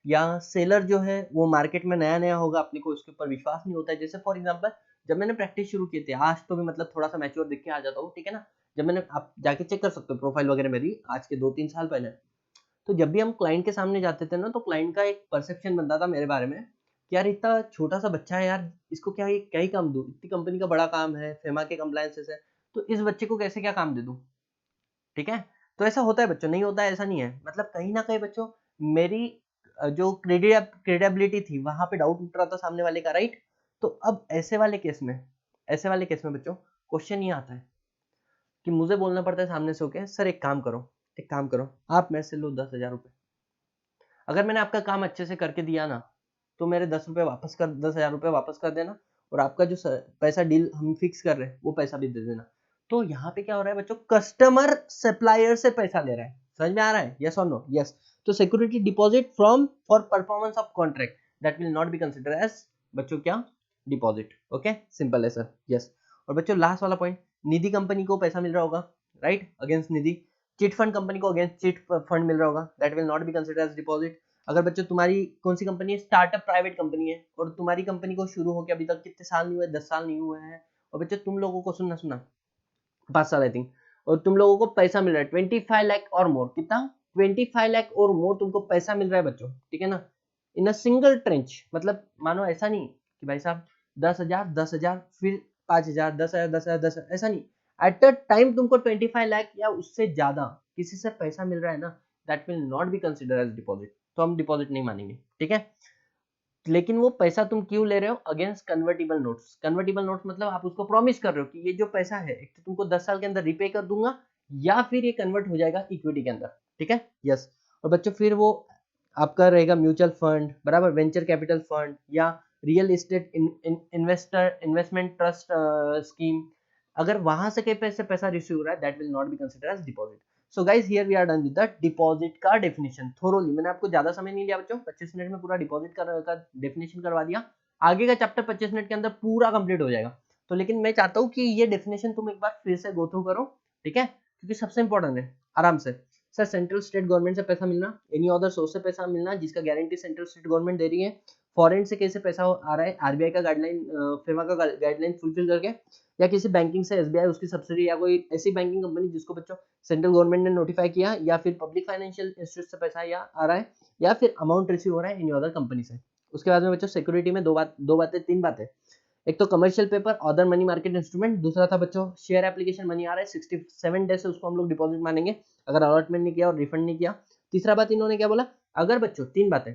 या सेलर जो है वो मार्केट में नया नया होगा, अपने को उसके ऊपर विश्वास नहीं होता है। जैसे फॉर एग्जांपल जब मैंने प्रैक्टिस शुरू की थी, आज तो भी मतलब थोड़ा सा मैच्योर दिख के आ जाता हूँ, ठीक है ना, जब मैंने, आप जाके चेक कर सकते हो प्रोफाइल वगैरह मेरी आज के 2-3 साल पहले, तो जब भी हम क्लाइंट के सामने जाते थे ना, तो क्लाइंट का एक परसेप्शन बनता था मेरे बारे में कि यार इतना छोटा सा बच्चा है यार, इसको क्या ही काम दूं, इतनी कंपनी का बड़ा काम है, फेमा के कंप्लायंसेस है, तो इस बच्चे को कैसे क्या काम दे दूं, ठीक है। तो ऐसा होता है बच्चों, नहीं होता है ऐसा नहीं है, मतलब कहीं ना कहीं बच्चों मेरी जो क्रेडिबिलिटी थी वहां पे डाउट उठ रहा था सामने वाले का, राइट। तो अब ऐसे वाले केस में बच्चों क्वेश्चन ये आता है कि मुझे बोलना पड़ता है सामने से होके, सर एक काम करो आप मेरे से लो 10,000 रुपये। अगर मैंने आपका काम अच्छे से करके दिया ना, तो मेरे 10,000 रुपये वापस कर देना, और आपका जो पैसा डील हम फिक्स कर रहे हैं वो पैसा भी दे देना। तो यहाँ पे क्या हो रहा है बच्चों, कस्टमर सप्लायर से पैसा ले रहा है, समझ में आ रहा है, यस और नो, यस। तो security deposit from for performance of contract that will not be consider as बच्चों क्या डिपॉजिट, ओके, सिंपल है सर, यस। और बच्चों लास्ट वाला पॉइंट, निधि कंपनी को पैसा मिल रहा होगा, right, against Nidhi. Chit fund company को अगेंस्ट चिट फंड मिल रहा होगा, that will not be consider as deposit. अगर बच्चों तुम्हारी कौन सी कंपनी है, स्टार्टअप प्राइवेट कंपनी है, और तुम्हारी कंपनी को शुरू होकर अभी तक कितने साल नहीं हुए, 10 साल नहीं हुए हैं, और बच्चों तुम लोगों को सुनना 5 साल आई थिंक, और तुम लोगों को पैसा मिल रहा है 25 लाख और मोर, कितना 25 लाख और मोर तुमको पैसा मिल रहा है बच्चों, ठीक है ना, इन अ सिंगल ट्रेंच। मतलब मानो ऐसा नहीं कि भाई साहब 10,000 फिर 5,000 10,000 10,000 10,000, ऐसा नहीं, एट अ टाइम तुमको 25 लाख या उससे ज्यादा किसी से पैसा मिल रहा है ना, that will not be consider as deposit, तो हम डिपॉजिट नहीं मानेंगे, ठीक है। लेकिन वो पैसा तुम क्यों ले रहे हो? Against convertible notes. Convertible notes मतलब आप उसको प्रॉमिस कर रहे हो कि ये जो पैसा है एक तो तुमको 10 साल के अंदर रिपे कर दूंगा, या फिर ये कन्वर्ट हो जाएगा इक्विटी के अंदर, ठीक है। यस। और बच्चों फिर वो आपका रहेगा म्यूचुअल फंड, बराबर, वेंचर कैपिटल फंड, या real estate investment trust scheme. अगर वहां से कहीं पैसे पैसा रिसीव हो रहा है, that will not be consider as deposit. So guys here we are done with the deposit का डेफिनेशन थोरोली। मैंने आपको ज्यादा समय नहीं लिया बच्चों, 25 मिनट में पूरा डिपॉजिट का डेफिनेशन करवा दिया। आगे का चैप्टर 25 मिनट के अंदर पूरा कंप्लीट हो जाएगा। तो लेकिन मैं चाहता हूँ कि ये डेफिनेशन तुम एक बार फिर से गो थ्रू करो, ठीक है, क्योंकि सबसे इंपॉर्टेंट है। आराम से सर, सेंट्रल स्टेट गवर्नमेंट से पैसा मिलना, एनी अदर सोर्स से पैसा मिलना जिसका गारंटी सेंट्रल स्टेट गवर्नमेंट दे रही है, फॉरेन से कैसे पैसा आ रहा है, आरबीआई का गाइडलाइन, फेमा का गाइडलाइन फुलफिल करके, या किसी बैंकिंग से, एसबीआई उसकी सब्सिडी, या कोई ऐसी बैंकिंग कंपनी जिसको बच्चों सेंट्रल गवर्नमेंट ने नोटिफाई किया, या फिर पब्लिक फाइनेंशियल इंस्टीट्यूट से पैसा या आ रहा है, या फिर अमाउंट रिसीव हो रहा है एनी अदर कंपनी से। उसके बाद में बच्चों सिक्योरिटी में तीन बातें। एक तो commercial paper, other money market instrument. दूसरा था बच्चों शेयर एप्लीकेशन मनी आ रहा है 67 डेज से, उसको हम लोग डिपॉजिट मानेंगे अगर अलॉटमेंट नहीं किया और रिफंड नहीं किया। तीसरा बात इन्होंने क्या बोला, अगर बच्चों तीन बातें,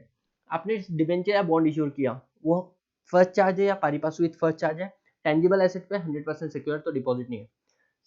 आपने डिबेंचर या बॉन्ड इश्यू किया, वो फर्स्ट चार्ज है या पारी पास विद फर्स्ट चार्ज है, टेंजिबल एसेट पे 100% सिक्योर, तो डिपॉजिट नहीं है।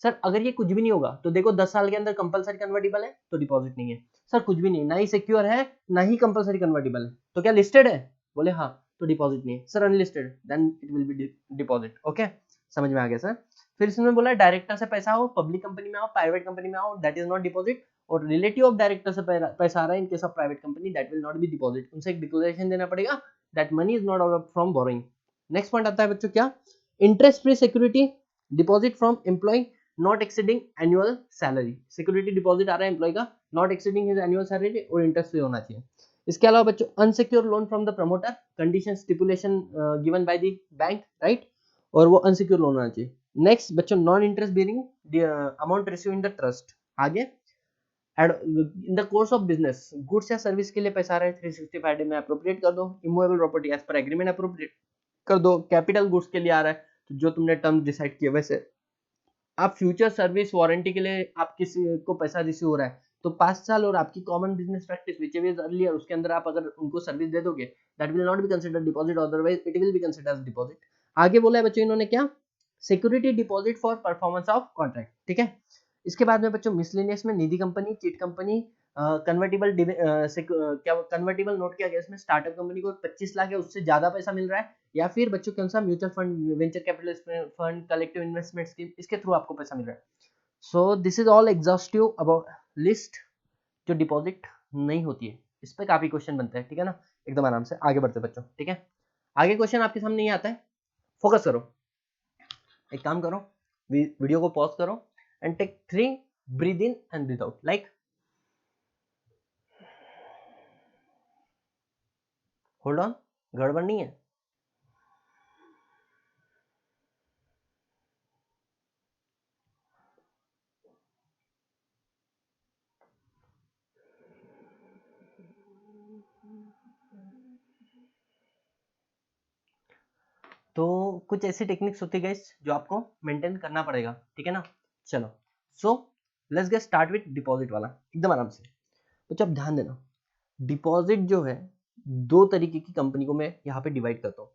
सर अगर ये कुछ भी नहीं होगा तो देखो 10 साल के अंदर कंपलसरी कन्वर्टिबल है तो डिपॉजिट नहीं है। सर कुछ भी नहीं, ना ही सिक्योर है ना ही कंपलसरी कन्वर्टिबल है, तो क्या लिस्टेड है? बोले हाँ, तो डिपॉजिट नहीं है। Sir unlisted, then it will be deposit. Okay, समझ में आ गया सर। फिर इसमें बोला डायरेक्टर से पैसा हो, पब्लिक कंपनी में आओ, प्राइवेट कंपनी में आओ, दैट इज नॉट डिपॉजिट। और रिलेटिव ऑफ डायरेक्टर से पैसा आ रहा है in case of private company, that will not be deposit. उनसे एक डिक्लेरेशन देना पड़ेगा that money is not out from borrowing. Next point आता है बच्चों क्या, interest free security deposit from employ not exceeding annual salary. Security deposit आ रहा है एम्प्लॉय का, not exceeding his annual salary, और इंटरेस्ट फ्री होना चाहिए। इसके अलावा बच्चों unsecure loan from the promoter, condition stipulation given by the bank, right, और वो अनसिक्योर लोन होना चाहिए। नेक्स्ट बच्चों non interest bearing amount receive in the trust. आगे in the course of business goods या सर्विस के लिए पैसा आ रहा है 365 डे में अप्रोप्रिएट कर दो। Immovable property as per agreement appropriate कर दो। कैपिटल गुड्स के लिए आ रहा है तो जो तुमने टर्म डिसाइड किया वैसे। आप फ्यूचर सर्विस वारंटी के लिए आप किसी को पैसा रिसीव हो रहा है तो 5 साल और आपकी common business practice which is earlier, उसके अंदर आप अगर उनको सर्विस दे दोगे, that will not be considered deposit, otherwise it will be considered as deposit. आगे बोला है बच्चों इन्होंने क्या, security deposit for performance of contract, ठीक है। इसके बाद में बच्चों मिसलेनियस में Nidhi company, chit company, convertible क्या कन्वर्टिबल नोट के अगेंस्ट में स्टार्टअप कंपनी को 25 लाख या उससे ज्यादा पैसा मिल रहा है, या फिर बच्चों कौन सा mutual fund, venture capital fund, collective investment scheme, इसके थ्रू आपको पैसा मिल रहा है। So this is all exhaustive about list जो डिपॉजिट नहीं होती है। इस पे काफी क्वेश्चन बनते हैं, ठीक है ना। एकदम आराम से आगे बढ़ते बच्चों, ठीक है। आगे क्वेश्चन आपके सामने ये आता है, फोकस करो, एक काम करो, वीडियो को पॉज करो and take 3 breathe in and breathe out, like hold on, गड़बड़ नहीं है। तो कुछ ऐसी टेक्निक्स होती है गाइस जो आपको मेंटेन करना पड़ेगा, ठीक है ना। चलो, so let's get start with deposit वाला, एकदम आराम से। तो अब ध्यान देना, डिपॉजिट जो है दो तरीके की कंपनी को मैं यहाँ पे डिवाइड करता हूँ।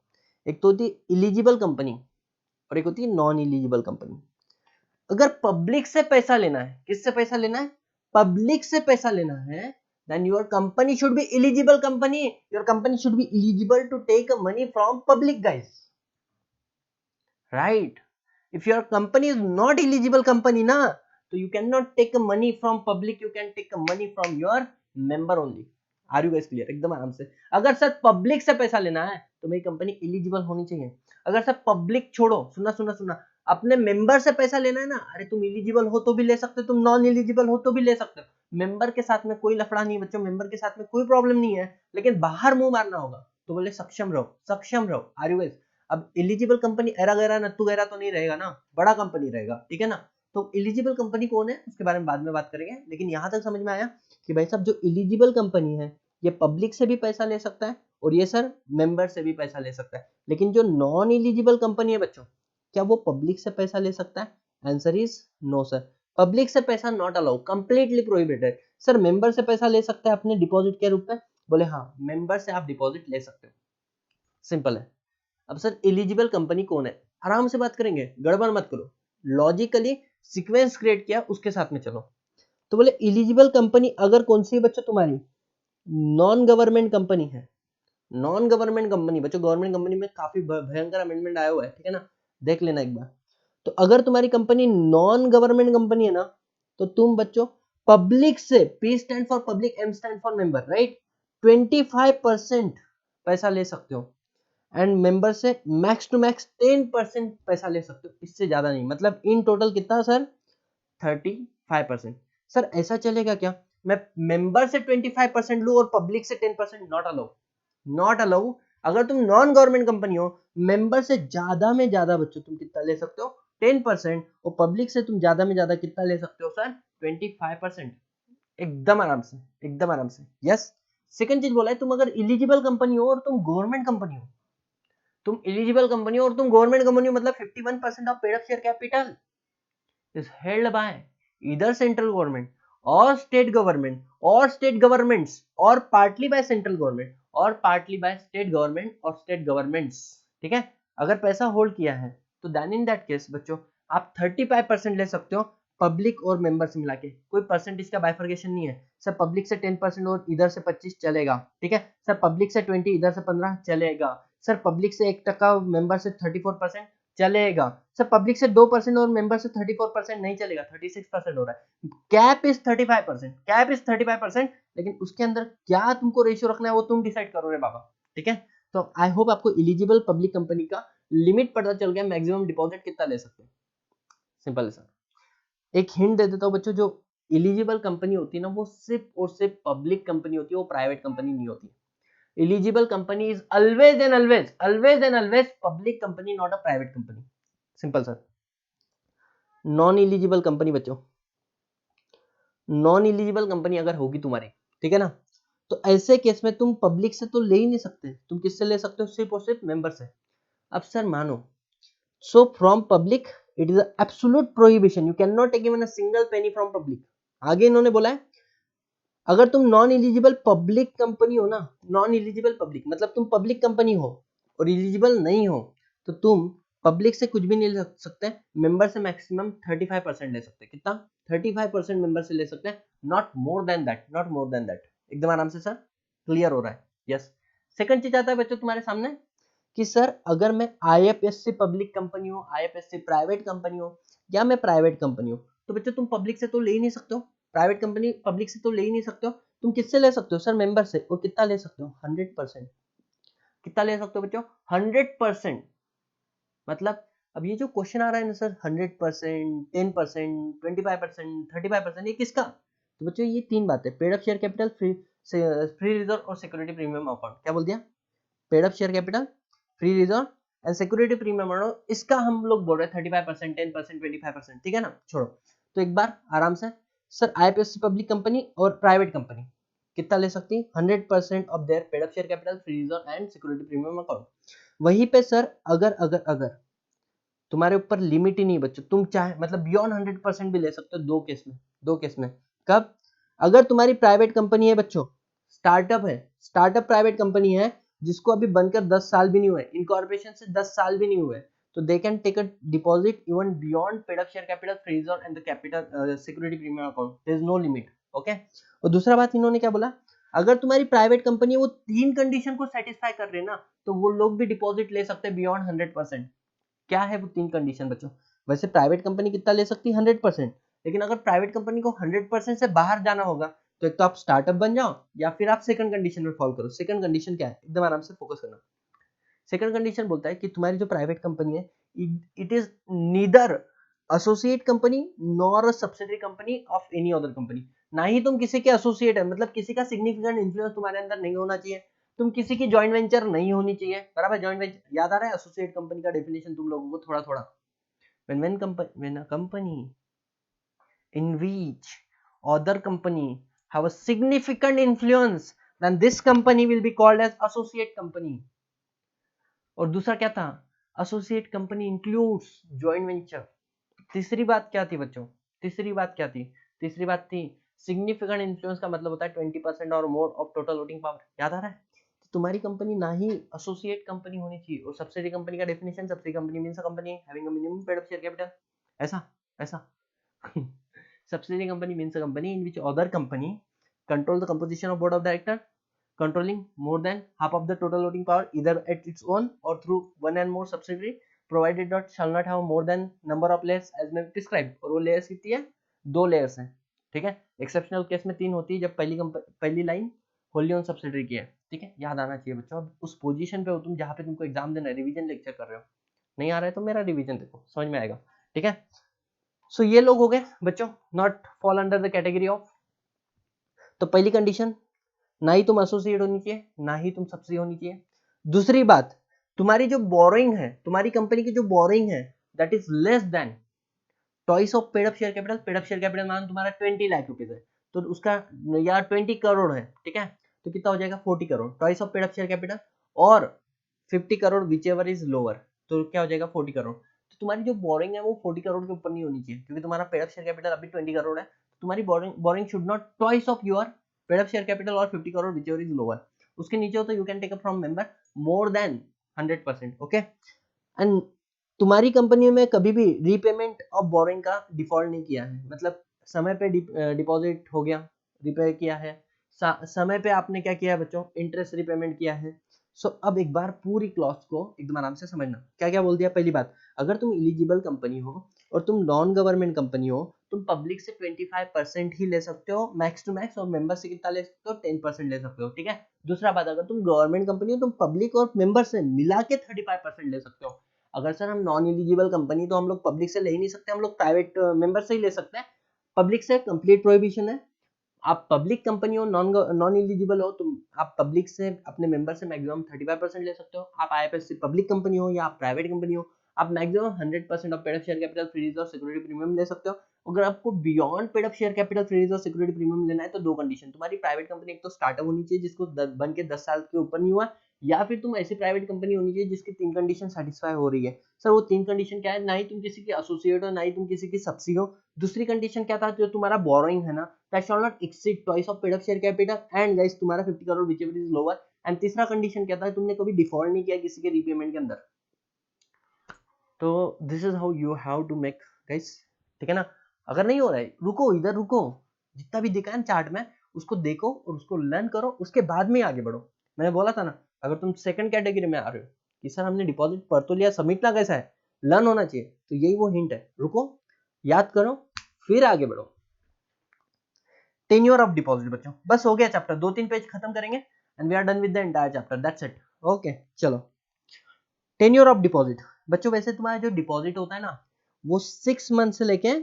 एक तो होती है इलिजिबल कंपनी और एक होती है नॉन इलिजिबल कंपनी। अगर पब्लिक से पैसा लेना है, किससे पैसा लेना है, पब्लिक से पैसा लेना है, then your company should be eligible company, your company should be eligible to take money from public guys, right? If your company is not eligible company na, so you cannot take money from public, you can take money from your member only. Are you guys clear? एकदम आराम से। अगर sir public से पैसा लेना है तो मेरी कंपनी एलिजिबल होनी चाहिए। अगर सर पब्लिक छोड़ो, सुना सुना सुना, अपने मेंबर से पैसा लेना है ना, अरे तुम एलिजिबल हो तो भी ले सकते हो, तुम नॉन एलिजिबल हो तो भी ले सकते हो। मेंबर के साथ में कोई लफड़ा नहीं बच्चों, मेंबर के साथ में कोई प्रॉब्लम नहीं है, लेकिन बाहर मुंह मारना होगा। तो बोले सक्षम रहो, सक्षम रहो। Are you guys? अब एलिजिबल कंपनी एरा गैरा नत्तू गैरा तो नहीं रहेगा ना, बड़ा कंपनी रहेगा, ठीक है ना। तो एलिजिबल कंपनी कौन है उसके बारे में बाद में बात करेंगे, लेकिन यहां तक समझ में आया कि भाई साहब जो एलिजिबल कंपनी है ये पब्लिक से भी पैसा ले सकता है और ये सर मेंबर से भी पैसा ले सकता है। लेकिन जो नॉन एलिजिबल कंपनी है बच्चों, क्या वो पब्लिक से पैसा ले सकता है? Answer is no sir, public से पैसा not allow, completely prohibited. Sir member से पैसा ले सकते हैं अपने डिपॉजिट के रूप में, बोले हाँ मेंबर से आप डिपॉजिट ले सकते हो, सिंपल है। अब सर एलिजिबल कंपनी कौन है, आराम से बात करेंगे, गड़बड़ मत करो, लॉजिकली सीक्वेंस क्रिएट किया उसके साथ में चलो। तो बोले एलिजिबल कंपनी अगर कौन सी है बच्चों, तुम्हारी नॉन गवर्नमेंट कंपनी है। नॉन गवर्नमेंट कंपनी बच्चों, गवर्नमेंट कंपनी में काफी भयंकर अमेंडमेंट आया हुआ है, ठीक है ना, देख लेना एक बार। तो अगर तुम्हारी कंपनी नॉन गवर्नमेंट कंपनी है ना, तो तुम बच्चों पब्लिक से, P stand for public, M stand for member, right, 25% पैसा ले सकते हो, एंड मेंबर से मैक्स टू मैक्स 10% पैसा ले सकते हो, इससे ज्यादा नहीं। मतलब इन टोटल कितना सर, 35%। सर ऐसा चलेगा क्या, मैं मेंबर से 25% लूं और पब्लिक से 10%? Not allow, not allow. अगर तुम नॉन गवर्नमेंट कंपनी हो, मेंबर से ज्यादा में ज्यादा बच्चों तुम कितना ले सकते हो, 10%, और पब्लिक से तुम ज्यादा में ज्यादा कितना ले सकते हो सर, 25%। एकदम आराम से, एकदम आराम से, यस। सेकंड चीज बोला है, तुम अगर इलिजिबल कंपनी हो और तुम गवर्नमेंट कंपनी हो, तुम एलिजिबल कंपनी हो और तुम गवर्नमेंट कंपनी हो, मतलब 51% of paid up share capital is held by either central government or state government or state governments or partly by central government or partly by state government or state governments, ठीक है। अगर पैसा hold किया है तो then in that case बच्चों आप 35% ले सकते हो, पब्लिक और मेंबर से मिला के, कोई परसेंटेज का बाइफर्केशन नहीं है सर। पब्लिक से 10% और इधर से 25 चलेगा, ठीक है सर। पब्लिक से 20 इधर से 15 चलेगा सर। पब्लिक से 1% मेंबर से 34% चलेगा सर। पब्लिक से 2% और मेंबर से 34% नहीं चलेगा, 36% हो रहा है। कैप इज 35%, कैप इज 35%, लेकिन उसके अंदर क्या तुमको रेशियो रखना है वो तुम डिसाइड करो रे बाबा, ठीक है। तो आई होप आपको एलिजिबल पब्लिक कंपनी का लिमिट पता चल गया, मैक्सिमम डिपॉजिट कितना ले सकते हैं, सिंपल है सर। एक हिंट दे देता हूँ बच्चों, जो एलिजिबल कंपनी होती है ना, वो सिर्फ और सिर्फ पब्लिक कंपनी होती है, वो प्राइवेट कंपनी नहीं होती। Eligible company is always and always, always and always public company, not a private company, simple sir. Non eligible company बच्चों, नॉन एलिजिबल कंपनी अगर होगी तुम्हारी, ठीक है ना, तो ऐसे केस में तुम पब्लिक से तो ले ही नहीं सकते, तुम किससे ले सकते हो, सिर्फ और सिर्फ मेंबर से। अब सर मानो, so from public it is absolute prohibition, you can not take even a single penny from public. आगे इन्होंने बोला है, अगर तुम नॉन एलिजिबल पब्लिक कंपनी हो ना, नॉन एलिजिबल पब्लिक मतलब तुम पब्लिक कंपनी हो और एलिजिबल नहीं हो, तो तुम पब्लिक से कुछ भी नहीं ले सकते, मेंबर से मैक्सिमम 35% ले सकते हैं। कितना, 35% मेंबर से ले सकते हैं, not more then that, not more then that. एकदम आराम से सर, क्लियर हो रहा है, यस। सेकंड चीज आता है बच्चों तुम्हारे सामने कि सर अगर मैं आईएफएससी पब्लिक कंपनी हो, आईएफएससी प्राइवेट कंपनी हो, या मैं प्राइवेट कंपनी हो, तो बच्चों तुम पब्लिक से तो ले ही नहीं सकते हो, प्राइवेट कंपनी पब्लिक से तो ले ही नहीं सकते हो, तुम किससे ले सकते हो सर, मेंबर से। और कितना ले सकते हो, 100%। कितना ले सकते हो बच्चों, 100%। मतलब अब ये जो क्वेश्चन आ रहा है ना सर, 100%, 10%, 25%, 35%, ये किसका, तो बच्चों ये तीन बातें, paid up share capital, free reserve और सिक्योरिटी प्रीमियम अकाउंट। क्या बोल दिया, paid up share capital, free reserve and security premium amount, इसका हम लोग बोल रहे हैं 35%, 10%, 25%, ठीक है ना, छोड़ो। तो एक बार आराम से सर, आईपीएससी पब्लिक कंपनी और प्राइवेट कंपनी कितना ले सकती है, 100% of their paid up share capital, free reserve and security premium account. वहीं पे सर अगर अगर अगर तुम्हारे ऊपर लिमिट ही नहीं बच्चों, तुम चाहे मतलब बियॉन्ड 100% भी ले सकते हो, दो केस में, दो केस में। कब, अगर तुम्हारी प्राइवेट कंपनी है बच्चों, स्टार्टअप है, स्टार्टअप प्राइवेट कंपनी है, जिसको अभी बनकर 10 साल भी नहीं हुए, इनकॉर्पोरेशन से 10 साल भी नहीं हुए, तो they can take a deposit even beyond paid up share capital, free reserve and the capital security premium account, there is no limit, okay. और दूसरा बात इन्होंने क्या बोला, अगर तुम्हारी प्राइवेट कंपनी है, वो तीन कंडीशन को सेटिस्फाई कर रहे हैं ना, तो वो लोग भी डिपॉजिट ले सकते हैं बियॉन्ड 100%। क्या है वो तीन कंडीशन बच्चों, वैसे प्राइवेट कंपनी कितना ले सकती है, 100%, लेकिन अगर प्राइवेट कंपनी को 100% से बाहर जाना होगा, तो एक तो आप स्टार्टअप बन जाओ, या फिर आप सेकंड कंडीशन में फॉलो करो। सेकंड कंडीशन क्या है, एकदम आराम से फोकस करना। सेकंड कंडीशन बोलता है कि तुम्हारी जो प्राइवेट कंपनी है, it is neither associate company nor a subsidiary company of any other company. ना ही तुम किसी के एसोसिएट है, मतलब किसी का सिग्निफिकेंट इन्फ्लुएंस तुम्हारे अंदर नहीं होना चाहिए, तुम किसी की जॉइंट वेंचर नहीं होनी चाहिए, बराबर। जॉइंट वेंचर याद आ रहा है, एसोसिएट कंपनी का डेफिनेशन तुम लोगों को थोड़ा थोड़ा, when a company in which other company have a significant influence, then this company will be called as associate company। और दूसरा क्या था, associate company includes joint venture. तीसरी बात क्या थी बच्चों, तीसरी बात क्या थी, तीसरी बात थी सिग्निफिकेंट इन्फ्लुएंस का मतलब होता है 20% और more of total voting power. याद आ रहा है? तो तुम्हारी कंपनी ना ही एसोसिएट कंपनी होनी चाहिए, और सब्सिडी कंपनी का definition, subsidy company means a company having a minimum paid up share capital. ऐसा subsidiary company means a company in which other company control the composition of board of director, controlling more than half of the total voting power either at its own or through one and more subsidiary, provided that shall not have more than number of layers as may be prescribed। और वो layers कितनी है? 2 layers हैं, ठीक है। Exceptional case में 3 होती है, जब पहली लाइन होली ऑन सब्सिडरी की है, ठीक है। याद आना चाहिए बच्चों। अब उस पोजीशन पे हो तुम जहाँ पे तुमको एग्जाम देना है, रिवीजन लेक्चर कर रहे हो, नहीं आ रहा है तो मेरा रिवीजन देखो, समझ में आएगा, ठीक है। सो ये लोग हो गए बच्चों, not fall under the category of. तो पहली कंडीशन, ना ही तुम एसोसिएट होनी चाहिए, ना ही तुम सब्सिडी होनी चाहिए। दूसरी बात, तुम्हारी जो बोरोइंग है, तुम्हारी कंपनी की जो बोरोइंग है, that is less then twice of paid up share capital. Paid up share capital मान तुम्हारा 20 लाख रुपीज है, तो उसका यार 20 करोड़ है, ठीक है, तो कितना हो जाएगा? 40 crore. Twice of paid up share capital और 50 crore whichever is lower, तो क्या हो जाएगा? 40 करोड़। तो तुम्हारी जो बोरिंग है वो 40 करोड़ के ऊपर नहीं होनी चाहिए, क्योंकि तुम्हारा पेड अप शेयर कैपिटल अभी 20 करोड़ है, तो तुम्हारी borrowing should not twice of your paid up share capital और 50 crore whichever is lower. उसके नीचे हो तो you can take up from member more than 100%, okay. And तुम्हारी कंपनी में कभी भी रीपेमेंट ऑफ बोरिंग का डिफॉल्ट नहीं किया है, मतलब समय पे डिपॉजिट हो गया, रिपे किया है, समय पे आपने क्या किया है बच्चों? इंटरेस्ट रिपेमेंट किया है। सो अब एक बार पूरी क्लॉज को एकदम आराम से समझना। क्या क्या बोल दिया? पहली बात, अगर तुम इलिजिबल कंपनी हो और तुम नॉन गवर्नमेंट कंपनी हो, तुम पब्लिक से 25% ही ले सकते हो मैक्स टू मैक्स, और मेंबर से कितना ले सकते हो? 10% ले सकते हो, ठीक है। दूसरा बात, अगर तुम गवर्नमेंट कंपनी हो, तुम पब्लिक और मेंबर से मिला के 35% ले सकते हो। अगर सर हम नॉन एलिजिबल कंपनी, तो हम लोग पब्लिक से ले ही नहीं सकते, हम लोग प्राइवेट मेंबर से ही ले सकते हैं। पब्लिक से कंप्लीट प्रोहिबिशन है। आप पब्लिक कंपनी हो, नॉन एलिजिबल हो, तुम आप पब्लिक से अपने मेंबर से मैक्सिमम 35% ले सकते हो। आप आईएफएस से पब्लिक कंपनी हो या आप प्राइवेट कंपनी हो, आप maximum 100% of paid up share capital, free reserve, security premium ले सकते हो। अगर आपको beyond paid up share capital, free reserve, security premium लेना है, तो 2 कंडीशन, तुम्हारी प्राइवेट कंपनी एक तो स्टार्टअप होनी चाहिए जिसको बन के 10 साल के ऊपर नहीं हुआ, या फिर तुम ऐसी प्राइवेट कंपनी होनी चाहिए जिसकी 3 कंडीशन सेटिस्फाई हो रही है। सर वो 3 कंडीशन क्या है? ना ही तुम किसी की एसोसिएट हो, ना ही तुम किसी की सब्सिडी हो। दूसरी कंडीशन क्या था? जो तुम्हारा बोरोइंग है ना, that shall not exceed twice of paid up share capital and guys तुम्हारा 50 crore whichever is lower। And तीसरा कंडीशन क्या था? तुमने कभी डिफॉल्ट नहीं किया किसी के रीपेमेंट के अंदर। तो this is how you have to make guys, ठीक है ना। अगर नहीं हो रहा है, रुको, इधर रुको, जितना भी दिखा है चार्ट में उसको देखो और उसको लर्न करो, उसके बाद में आगे बढ़ो। मैंने बोला था ना, अगर तुम सेकंड कैटेगरी में आ रहे हो कि सर हमने डिपॉजिट पढ़ तो लिया, सबमिट ना कैसा है, लर्न होना चाहिए, तो यही वो हिंट है। रुको, याद करो, फिर आगे बढ़ो। टेन्योर ऑफ डिपॉजिट बच्चों, बस हो गया चैप्टर, 2-3 पेज खत्म करेंगे and we are done with the entire chapter, that's it, okay. चलो, टेन्योर ऑफ डिपॉजिट बच्चों, वैसे तुम्हारा जो डिपॉजिट होता है ना, वो 6 मंथ से लेके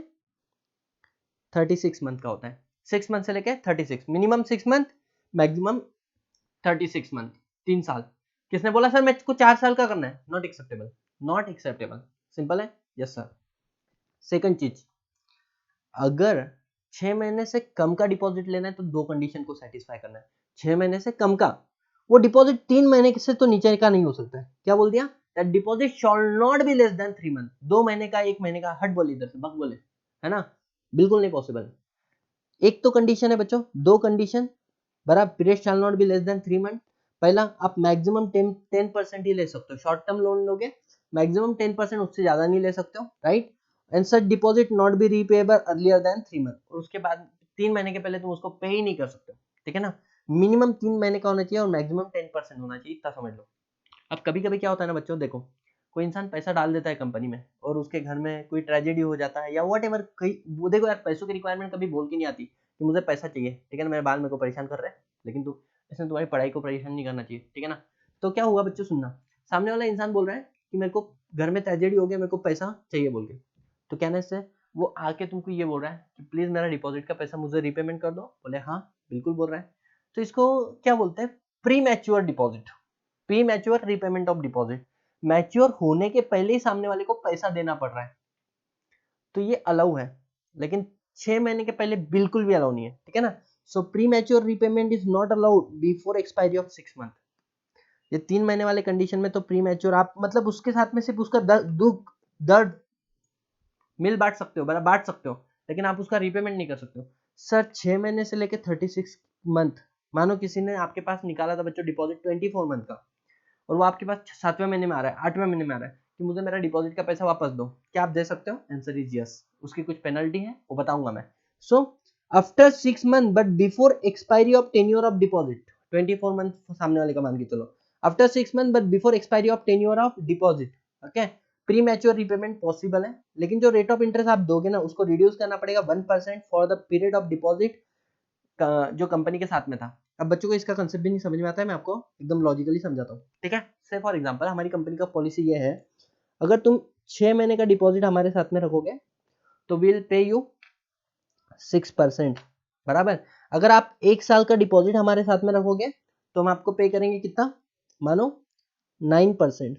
36 मंथ का होता है। 6 मंथ से लेके 36, मिनिमम 6 मंथ, मैक्सिमम 36 मंथ, 3 साल। किसने बोला सर मैं को 4 साल का करना है? Not acceptable, not acceptable, simple है, यस सर। सेकंड चीज, अगर 6 महीने से कम का डिपॉजिट लेना है तो 2 कंडीशन को सेटिस्फाई करना है। 6 महीने से कम का, वो डिपॉजिट 3 महीने से तो नीचे का नहीं हो सकता है। क्या बोल दिया? That deposit shawl not be less than 3 month. 2 महीने का, 1 महीने का, हट बोले इधर से, बक बोले, है ना, बिल्कुल नहीं पॉसिबल। एक तो कंडीशन है बच्चों, 2 कंडीशन बराबर, period shall not be less than 3 month. पहला, आप मैक्सिमम 10% ही ले सकते हो, शॉर्ट टर्म लोन लोगे मैक्सिमम 10%, उससे ज्यादा नहीं ले सकते हो, right. And such deposit not be repayable earlier than 3 month, और उसके बाद 3 महीने के पहले तुम उसको पे ही नहीं कर सकते, ठीक है ना। मिनिमम 3 महीने का होना चाहिए और मैक्सिमम 10% होना चाहिए, इतना समझ लो। अब कभी कभी क्या होता है ना बच्चों, देखो कोई इंसान पैसा डाल देता है कंपनी में और उसके घर में कोई ट्रेजेडी हो जाता है या वट एवर, कहीं वो देखो यार, पैसों की रिक्वायरमेंट कभी बोल के नहीं आती कि मुझे पैसा चाहिए, ठीक है ना, मेरे बाल मेरे को परेशान कर रहे हैं, लेकिन तू इसमें तुम्हारी पढ़ाई को परेशान नहीं करना चाहिए, ठीक है ना। तो क्या हुआ बच्चों, सुनना, सामने वाला इंसान बोल रहा है कि मेरे को घर में ट्रेजेडी हो गया, मेरे को पैसा चाहिए बोल के, तो कहने से वो आके तुमको ये बोल रहा है कि प्लीज मेरा डिपॉजिट का पैसा मुझे रीपेमेंट कर दो, बोले हाँ बिल्कुल बोल रहा है, तो इसको क्या बोलते हैं? Pre mature deposit, pre mature repayment of deposit. Mature होने के पहले ही सामने वाले को पैसा देना पड़ रहा है, तो ये अलाउ है, लेकिन 6 महीने के पहले बिल्कुल भी अलाउ नहीं है, ठीक है ना। सो pre mature repayment is not allowed before expiry of 6 month. ये 3 महीने वाले कंडीशन में तो प्री मैच्योर, आप मतलब उसके साथ में सिर्फ उसका दुख दर्द मिल बांट सकते हो, बांट सकते हो, लेकिन आप उसका रीपेमेंट नहीं कर सकते हो। सर 6 महीने से लेके 36 मंथ, मानो किसी ने आपके पास निकाला था बच्चों डिपॉजिट 24 मंथ का, और वो आपके पास 7वें महीने में आ रहा है, 8वें महीने में आ रहा है कि मुझे मेरा डिपॉजिट का पैसा वापस दो, क्या आप दे सकते हो? Answer is yes. उसकी कुछ पेनल्टी है वो बताऊंगा मैं। So after 6 month but before expiry of tenure of deposit, 24 month सामने वाले का मान के चलो, after 6 month but before expiry of tenure of deposit, okay, pre mature repayment possible है, लेकिन जो रेट ऑफ इंटरेस्ट आप दोगे ना उसको रिड्यूस करना पड़ेगा 1% for the period of deposit जो कंपनी के साथ में था। अब बच्चों को इसका कंसेप्ट भी नहीं समझ में आता है, मैं आपको एकदम लॉजिकली समझाता हूँ, ठीक है। से फॉर एग्जांपल हमारी कंपनी का पॉलिसी ये है, अगर तुम 6 महीने का डिपॉजिट हमारे साथ में रखोगे तो विल पे यू 6%, बराबर। अगर आप 1 साल का डिपॉजिट हमारे साथ में रखोगे तो हम आपको पे करेंगे कितना, मानो 9%।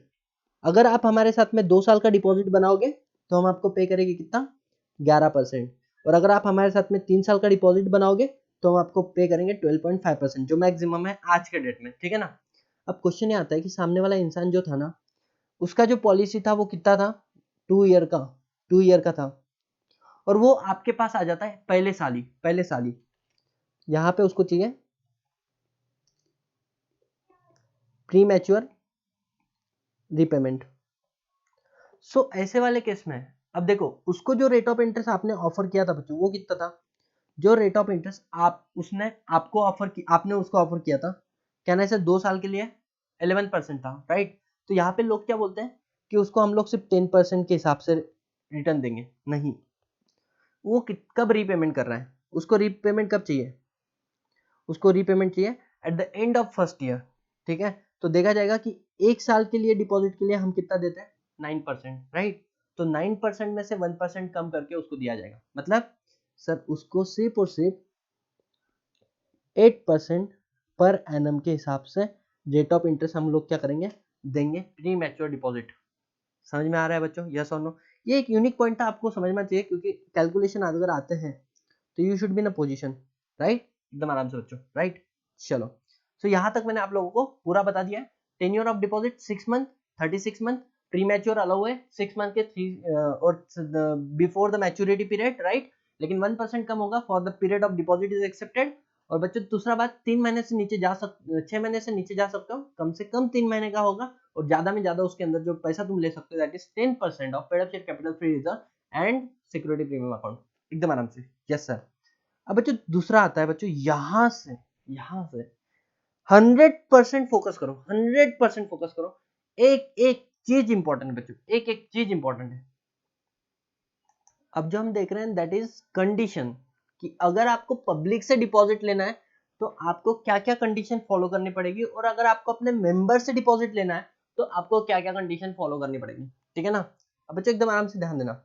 अगर आप हमारे साथ में 2 साल का डिपॉजिट बनाओगे तो हम आपको पे करेंगे कितना, 11%। और अगर आप हमारे साथ में 3 साल का डिपॉजिट बनाओगे तो हम आपको पे करेंगे 12.5%, जो मैक्सिमम है आज के डेट में, ठीक है ना। अब क्वेश्चन ये आता है कि सामने वाला इंसान जो था ना, उसका जो पॉलिसी था वो कितना था, 2 ईयर का था, और वो आपके पास आ जाता है पहले साल ही यहाँ पे उसको चाहिए प्री मैच्योर रीपेमेंट। सो ऐसे वाले केस में अब देखो, उसको जो रेट ऑफ इंटरेस्ट आपने ऑफर किया था बच्चों वो कितना था, जो रेट ऑफ इंटरेस्ट उसने आपको ऑफर की, आपने उसको ऑफर किया था, कहना है सर 2 साल के लिए 11% था, राइट। तो यहाँ पे लोग क्या बोलते हैं कि उसको हम लोग सिर्फ 10% के हिसाब से रिटर्न देंगे, नहीं, वो कब रीपेमेंट कर रहा है, उसको रीपेमेंट कब चाहिए, उसको रीपेमेंट चाहिए at the end of first year, ठीक है। तो देखा जाएगा कि 1 साल के लिए डिपॉजिट के लिए हम कितना देते हैं, 9%, राइट। तो 9% में से 1% कम करके उसको दिया जाएगा, मतलब सर उसको सिर्फ और सिर्फ 8% पर एनम के हिसाब से रेट ऑफ इंटरेस्ट हम लोग क्या करेंगे, देंगे प्री मैच्योर डिपॉजिट। समझ में आ रहा है बच्चों, यस और नो। ये एक यूनिक पॉइंट था, आपको समझना चाहिए, क्योंकि कैलकुलेशन अगर आते हैं तो you should be in a position, right, एकदम आराम से बच्चों, राइट। चलो, सो यहां तक मैंने आप लोगों को पूरा बता दिया है। Tenure of deposit 6 month, 36 month, pre mature allow है 6 मंथ के 3 और before the maturity period, right, लेकिन 1% कम होगा for the period of deposit is accepted. और बच्चों दूसरा बात, 6 महीने से नीचे जा सकते हो, कम से कम 3 महीने का होगा, और ज्यादा में ज्यादा उसके अंदर जो पैसा तुम ले सकते हो that is 10% of paid up share capital free reserve and security premium account, एकदम आराम से, यस सर। अब बच्चों दूसरा आता है बच्चों, यहां से 100% फोकस करो, 100% फोकस करो, एक एक चीज इंपॉर्टेंट है बच्चों, एक एक चीज इंपॉर्टेंट है। अब जो हम देख रहे हैं दैट इज कंडीशन, कि अगर आपको पब्लिक से डिपॉजिट लेना है तो आपको क्या क्या कंडीशन फॉलो करनी पड़ेगी, और अगर आपको अपने मेंबर से डिपॉजिट लेना है तो आपको क्या क्या कंडीशन फॉलो करनी पड़ेगी, ठीक है ना। अब बच्चों एकदम आराम से ध्यान देना,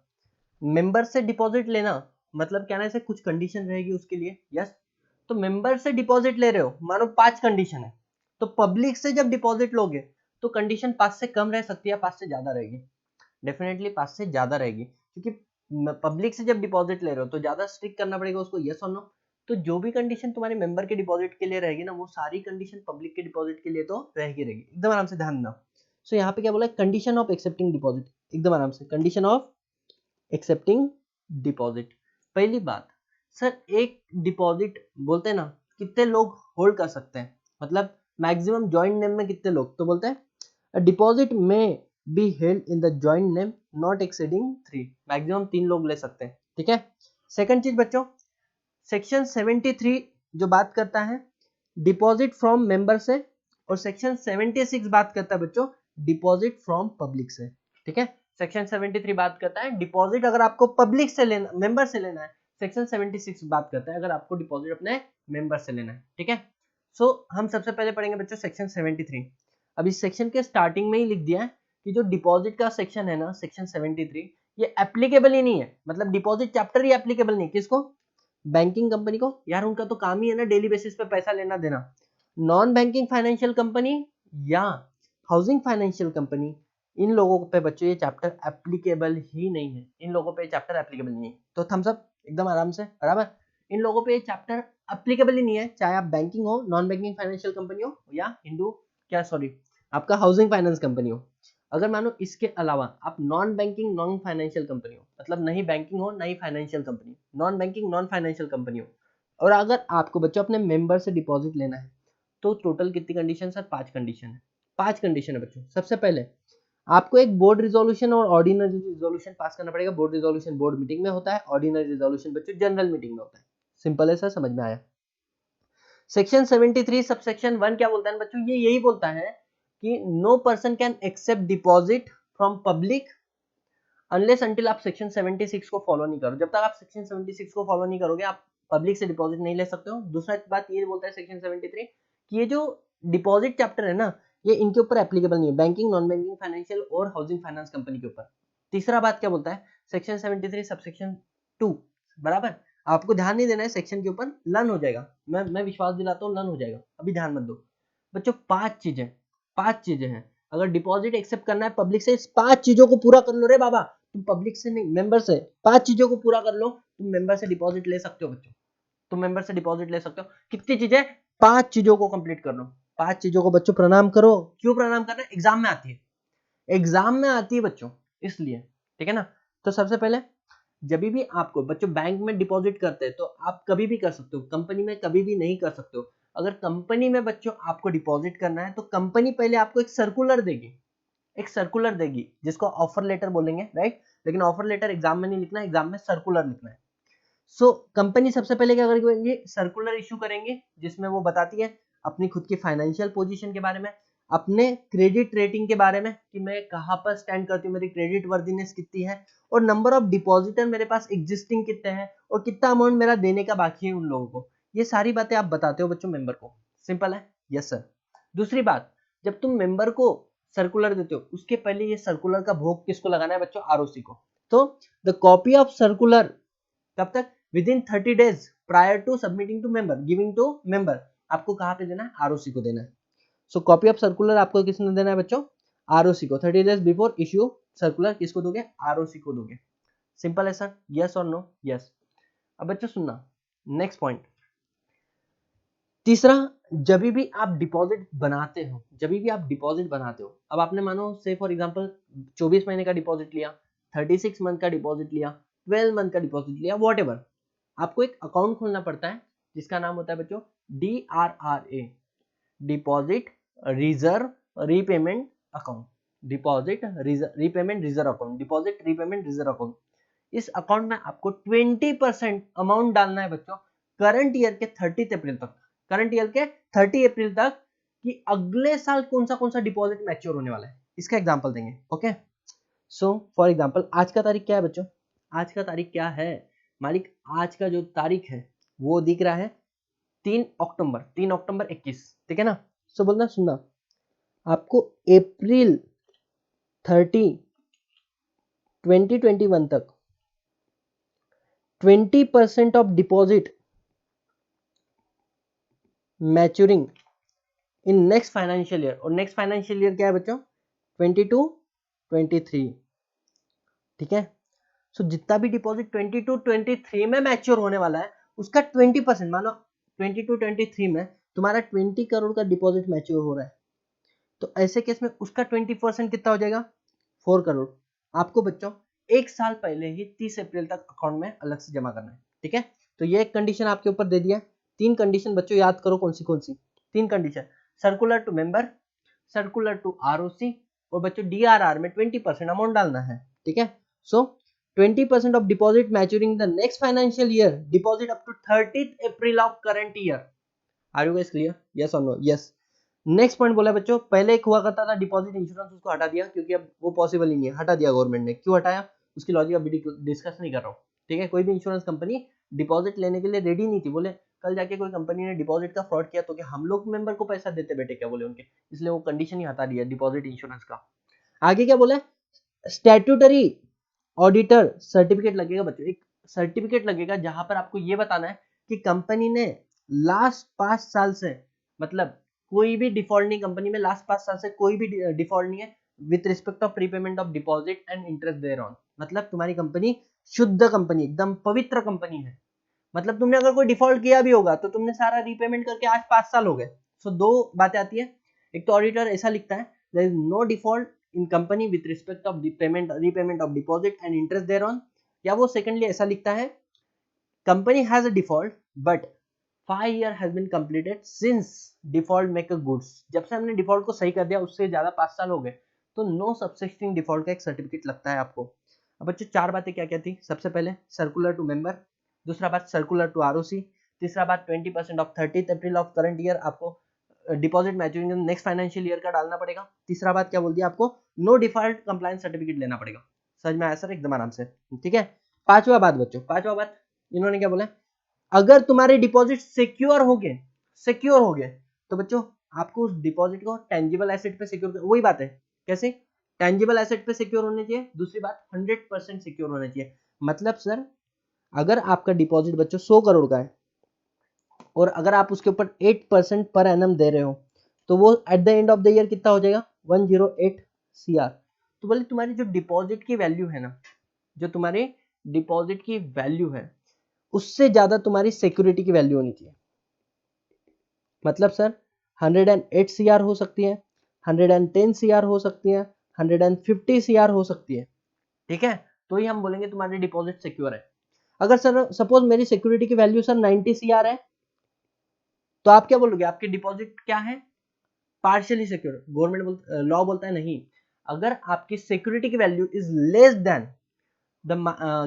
मेंबर से डिपॉजिट लेना मतलब क्या ना, से कुछ कंडीशन रहेगी उसके लिए, यस। तो मेंबर से डिपॉजिट ले रहे हो, मानो 5 कंडीशन है, तो पब्लिक से जब डिपॉजिट लोगे तो कंडीशन 5 से कम रह सकती है, 5 से ज्यादा रहेगी, डेफिनेटली 5 से ज्यादा रहेगी, क्योंकि पब्लिक से जब डिपॉजिट ले रहे हो तो ज्यादा स्ट्रिक्ट करना पड़ेगा उसको, यस और नो। तो जो भी कंडीशन तुम्हारे मेंबर के डिपॉजिट के लिए रहेगी ना, वो सारी कंडीशन पब्लिक के डिपॉजिट के लिए तो रहेगी, एकदम आराम से ध्यान देना। सो यहाँ पे क्या बोला है, कंडीशन ऑफ एक्सेप्टिंग डिपॉजिट, एकदम आराम से, कंडीशन ऑफ एक्सेप्टिंग डिपॉजिट। पहली बात, सर एक डिपॉजिट बोलते हैं ना, कितने लोग होल्ड कर सकते हैं, मतलब मैक्सिमम जॉइंट नेम में कितने लोग, तो बोलते हैं डिपॉजिट में be held in the joint name not exceeding 3, maximum 3 लोग ले सकते हैं, ठीक है। सेकंड चीज बच्चों, सेक्शन 73 जो बात करता है डिपॉजिट फ्रॉम मेंबर से, और सेक्शन 76 बात करता है बच्चों डिपॉजिट फ्रॉम पब्लिक से, ठीक है। सेक्शन 73 बात करता है डिपॉजिट अगर आपको पब्लिक से लेना, मेंबर से लेना है, सेक्शन 76 बात करता है अगर आपको डिपॉजिट अपने मेंबर से लेना है, ठीक है। सो हम सबसे पहले पढ़ेंगे बच्चों सेक्शन 73। अब इस सेक्शन के स्टार्टिंग में ही लिख दिया है कि जो डिपॉजिट का सेक्शन है ना, सेक्शन 73, ये एप्लीकेबल ही नहीं है, मतलब डिपॉजिट चैप्टर ही एप्लीकेबल नहीं, किसको, बैंकिंग कंपनी को, यार उनका तो काम ही है ना डेली बेसिस पे पैसा लेना देना। नॉन बैंकिंग फाइनेंशियल कंपनी या हाउसिंग फाइनेंशियल कंपनी, इन लोगों पे बच्चों ये चैप्टर एप्लीकेबल ही नहीं है, इन लोगों पे चैप्टर एप्लीकेबल नहीं है, तो थम्स अप एकदम आराम से, बराबर। इन लोगों पे चैप्टर एप्लीकेबल ही नहीं है, चाहे आप बैंकिंग हो, नॉन बैंकिंग फाइनेंशियल कंपनी हो, या हिंदू क्या सॉरी आपका हाउसिंग फाइनेंस कंपनी हो। अगर मानो इसके अलावा आप non banking non financial company हो, मतलब नहीं बैंकिंग हो नहीं financial company, non banking non financial company हो, और अगर आपको बच्चों अपने मेंबर से डिपॉजिट लेना है तो टोटल कितनी कंडीशन सर? 5 कंडीशन है। 5 कंडीशन है बच्चों। सबसे पहले आपको एक बोर्ड रिजोल्यूशन और ऑर्डिनरी रिजोल्यूशन पास करना पड़ेगा। बोर्ड रिजोल्यूशन बोर्ड मीटिंग में होता है, ऑर्डिनरी रिजोल्यूशन बच्चों जनरल मीटिंग में होता है। सिंपल है सर, समझ में आया। सेक्शन 73 सबसेक्शन 1 क्या बोलता है बच्चों? ये यही बोलता है कि no person can accept deposit from public unless until आप सेक्शन 76 को फॉलो नहीं करो। जब तक आप सेक्शन 76 को फॉलो नहीं करोगे आप पब्लिक से डिपॉजिट नहीं ले सकते हो। दूसरा बात ये बोलता है सेक्शन 73 कि ये जो डिपॉजिट चैप्टर है ना, ये इनके ऊपर एप्लीकेबल नहीं है, बैंकिंग, नॉन बैंकिंग, फाइनेंशियल और हाउसिंग फाइनेंस कंपनी के ऊपर। तीसरा बात क्या बोलता है सेक्शन 73 सबसेक्शन 2 बराबर, आपको ध्यान नहीं देना है सेक्शन के ऊपर, लर्न हो जाएगा। मैं विश्वास दिलाता हूँ लर्न हो जाएगा, अभी ध्यान मत दो बच्चों। पांच चीजें हैं। अगर डिपॉजिट एक्सेप्ट करना है पब्लिक से, इस 5 चीजों को पूरा कर लो रे बाबा। तुम पब्लिक से नहीं, मेंबर से 5 चीजों को पूरा कर लो, तुम मेंबर से डिपॉजिट ले सकते हो बच्चों। तुम मेंबर से डिपॉजिट ले सकते हो। कितनी चीजें? 5 चीजों को कंप्लीट कर लो। 5 चीजों को बच्चों प्रणाम करो। क्यों प्रणाम करना है? एग्जाम में आती है, एग्जाम में आती है बच्चों, इसलिए। ठीक है ना? तो सबसे पहले जब भी आपको बच्चों बैंक में डिपॉजिट करते हैं तो आप कभी भी कर सकते हो, कंपनी में कभी भी नहीं कर सकते हो। अगर कंपनी में बच्चों आपको डिपॉजिट करना है तो कंपनी पहले आपको एक सर्कुलर देगी, जिसको ऑफर लेटर बोलेंगे, राइट? लेकिन ऑफर लेटर एग्जाम में नहीं लिखना है, एग्जाम में सर्कुलर लिखना है। सो कंपनी सबसे पहले क्या करेंगे? सर्कुलर इशू करेंगे जिसमें वो बताती है अपनी खुद की फाइनेंशियल पोजीशन के बारे में, अपने क्रेडिट रेटिंग के बारे में कि मैं कहां पर स्टैंड करती हूँ, मेरी क्रेडिट वर्दीनेस कितनी है, और नंबर ऑफ डिपॉजिटर मेरे पास एग्जिस्टिंग कितने हैं, और कितना अमाउंट मेरा देने का बाकी है उन लोगों को। ये सारी बातें आप बताते हो बच्चों मेंबर को। सिंपल है? Yes sir. दूसरी बात, जब तुम मेंबर को सर्कुलर देते हो उसके पहले ये सर्कुलर का भोग किसको लगाना है बच्चों? आरओसी को। तो द कॉपी ऑफ सर्कुलर कब तक? Within 30 days prior to submitting to member, giving to member. आपको कहां पे देना है? आरओसी को देना है। सो कॉपी ऑफ सर्कुलर आपको किसने देना है बच्चों? आरओसी को। 30 डेज बिफोर इश्यू सर्कुलर किसको दोगे? आरओसी को दोगे। सिंपल है सर, यस और नो? यस। अब बच्चों सुनना, नेक्स्ट पॉइंट। तीसरा, जब भी आप डिपॉजिट बनाते हो, अब आपने मानो से फॉर एग्जांपल 24 महीने का डिपॉजिट लिया, 36 मंथ का डिपॉजिट लिया, 12 मंथ का डिपॉजिट लिया, व्हाटएवर, आपको एक अकाउंट खोलना पड़ता है जिसका नाम होता है बच्चों DRRA, deposit reserve repayment account. Deposit repayment reserve account, deposit repayment reserve account. इस अकाउंट में आपको 20% अमाउंट डालना है बच्चों करंट ईयर के 30 अप्रैल तक, कि अगले साल कौन सा डिपॉजिट मैच्योर होने वाला है, इसका एग्जांपल देंगे। ओके, सो फॉर एग्जांपल आज का तारीख क्या है बच्चों? आज का तारीख क्या है मालिक? आज का जो तारीख है वो दिख रहा है 3 अक्टूबर 21। ठीक है ना? सो बोलना, सुनना, आपको अप्रैल 30 2021 तक 20% of deposit maturing in next financial year. और नेक्स्ट फाइनेंशियल ईयर क्या है बच्चों? 22-23। ठीक है? सो जितना भी डिपॉजिट 22-23 में मैच्योर होने वाला है उसका 20%, मानो 22-23 में तुम्हारा 20 करोड़ का डिपॉजिट मैच्योर हो रहा है, तो ऐसे केस में उसका 20% कितना हो जाएगा? 4 करोड़। आपको बच्चों एक साल पहले ही 30 अप्रैल तक अकाउंट में अलग से जमा करना है। ठीक है? तो ये एक कंडीशन आपके ऊपर दे दिया। 3 कंडीशन बच्चों याद करो, कौन सी? 3 condition, circular to member, circular to ROC, और बच्चों DRR में 20% अमाउंट डालना है। ठीक है? सो 20% of deposit maturing the next financial year, deposit up to 30th April of current year. Are you guys clear? Yes or no? Yes. Next point बोला बच्चों, पहले एक हुआ करता था डिपॉजिट इंश्योरेंस, उसको हटा दिया क्योंकि अब वो पॉसिबल ही नहीं है, हटा दिया गवर्नमेंट ने। क्यों हटाया उसकी लॉजिक अभी डिस्कस नहीं कर रहा हूँ। ठीक है? कोई भी इंश्योरेंस कंपनी डिपॉजिट लेने के लिए रेडी नहीं थी। बोले कल जाके कोई कंपनी ने डिपॉजिट का फ्रॉड किया तो क्या हम लोग मेंबर को पैसा देते बेटे क्या? बोले उनके, इसलिए वो कंडीशन ही हटा दिया डिपॉजिट इंश्योरेंस का। आगे क्या बोला? स्टैट्यूटरी ऑडिटर सर्टिफिकेट लगेगा बच्चों, एक सर्टिफिकेट लगेगा जहां पर आपको ये बताना है कि कंपनी ने लास्ट 5 साल से, मतलब कोई भी डिफॉल्ट नहीं, कंपनी में लास्ट 5 साल से कोई भी डिफॉल्ट नहीं है with respect of prepayment of deposit and interest thereon. मतलब तुम्हारी कंपनी शुद्ध कंपनी, एकदम पवित्र कंपनी है। मतलब तुमने अगर कोई डिफॉल्ट किया भी होगा तो तुमने सारा रीपेमेंट करके आज 5 साल हो गए। सो दो बातें आती है, एक तो ऑडिटर ऐसा लिखता है there is no default in company with respect of payment repayment of deposit and interest thereon, या वो सेकंडली ऐसा लिखता है company has a default but 5 year has been completed since default make a goods, जब से हमने default को सही कर दिया उससे ज्यादा 5 साल हो गए तो नो सबसिस्टिंग डिफॉल्ट का एक सर्टिफिकेट लगता है आपको। अब बच्चों चार बातें क्या क्या थी, सबसे पहले सर्कुलर टू मेंबर, दूसरा बात सर्कुलर टू आरओसी, तीसरा बात 20% of 30th April of current year आपको deposit maturing next financial year का डालना पड़ेगा, तीसरा बात क्या बोल दिया आपको, नो डिफॉल्ट कंप्लायंस सर्टिफिकेट लेना पड़ेगा। समझ में आया सर एकदम आराम से, ठीक है। पांचवा बात बच्चों, पांचवा बात इन्होंने क्या बोला, अगर तुम्हारे डिपॉजिट सिक्योर हो गए तो बच्चों आपको उस डिपॉजिट को टेंजिबल एसेट पे सिक्योर, वही बात है कैसे, टेंजिबल एसेट पे सिक्योर होने चाहिए, दूसरी बात 100% सिक्योर होना चाहिए। मतलब सर अगर आपका डिपॉजिट बच्चों 100 करोड़ का है और अगर आप उसके ऊपर 8% पर एनम दे रहे हो तो वो at the end of the year कितना हो जाएगा, 108 CR। तो बोले तुम्हारी जो डिपॉजिट की वैल्यू है ना, जो तुम्हारी डिपॉजिट की वैल्यू है उससे ज्यादा तुम्हारी सिक्योरिटी की वैल्यू होनी चाहिए। मतलब सर 108 CR हो सकती है, 110 CR हो सकती है, 150 CR हो सकती है, ठीक है, तो ही हम बोलेंगे तुम्हारी डिपॉजिट सिक्योर है। अगर सर सपोज मेरी सिक्योरिटी की वैल्यू सर 90 CR है तो आप क्या बोलोगे, आपकी डिपॉजिट क्या है, पार्शियली सिक्योर। गवर्नमेंट लॉ बोलता है नहीं, अगर आपकी सिक्योरिटी की value is less than the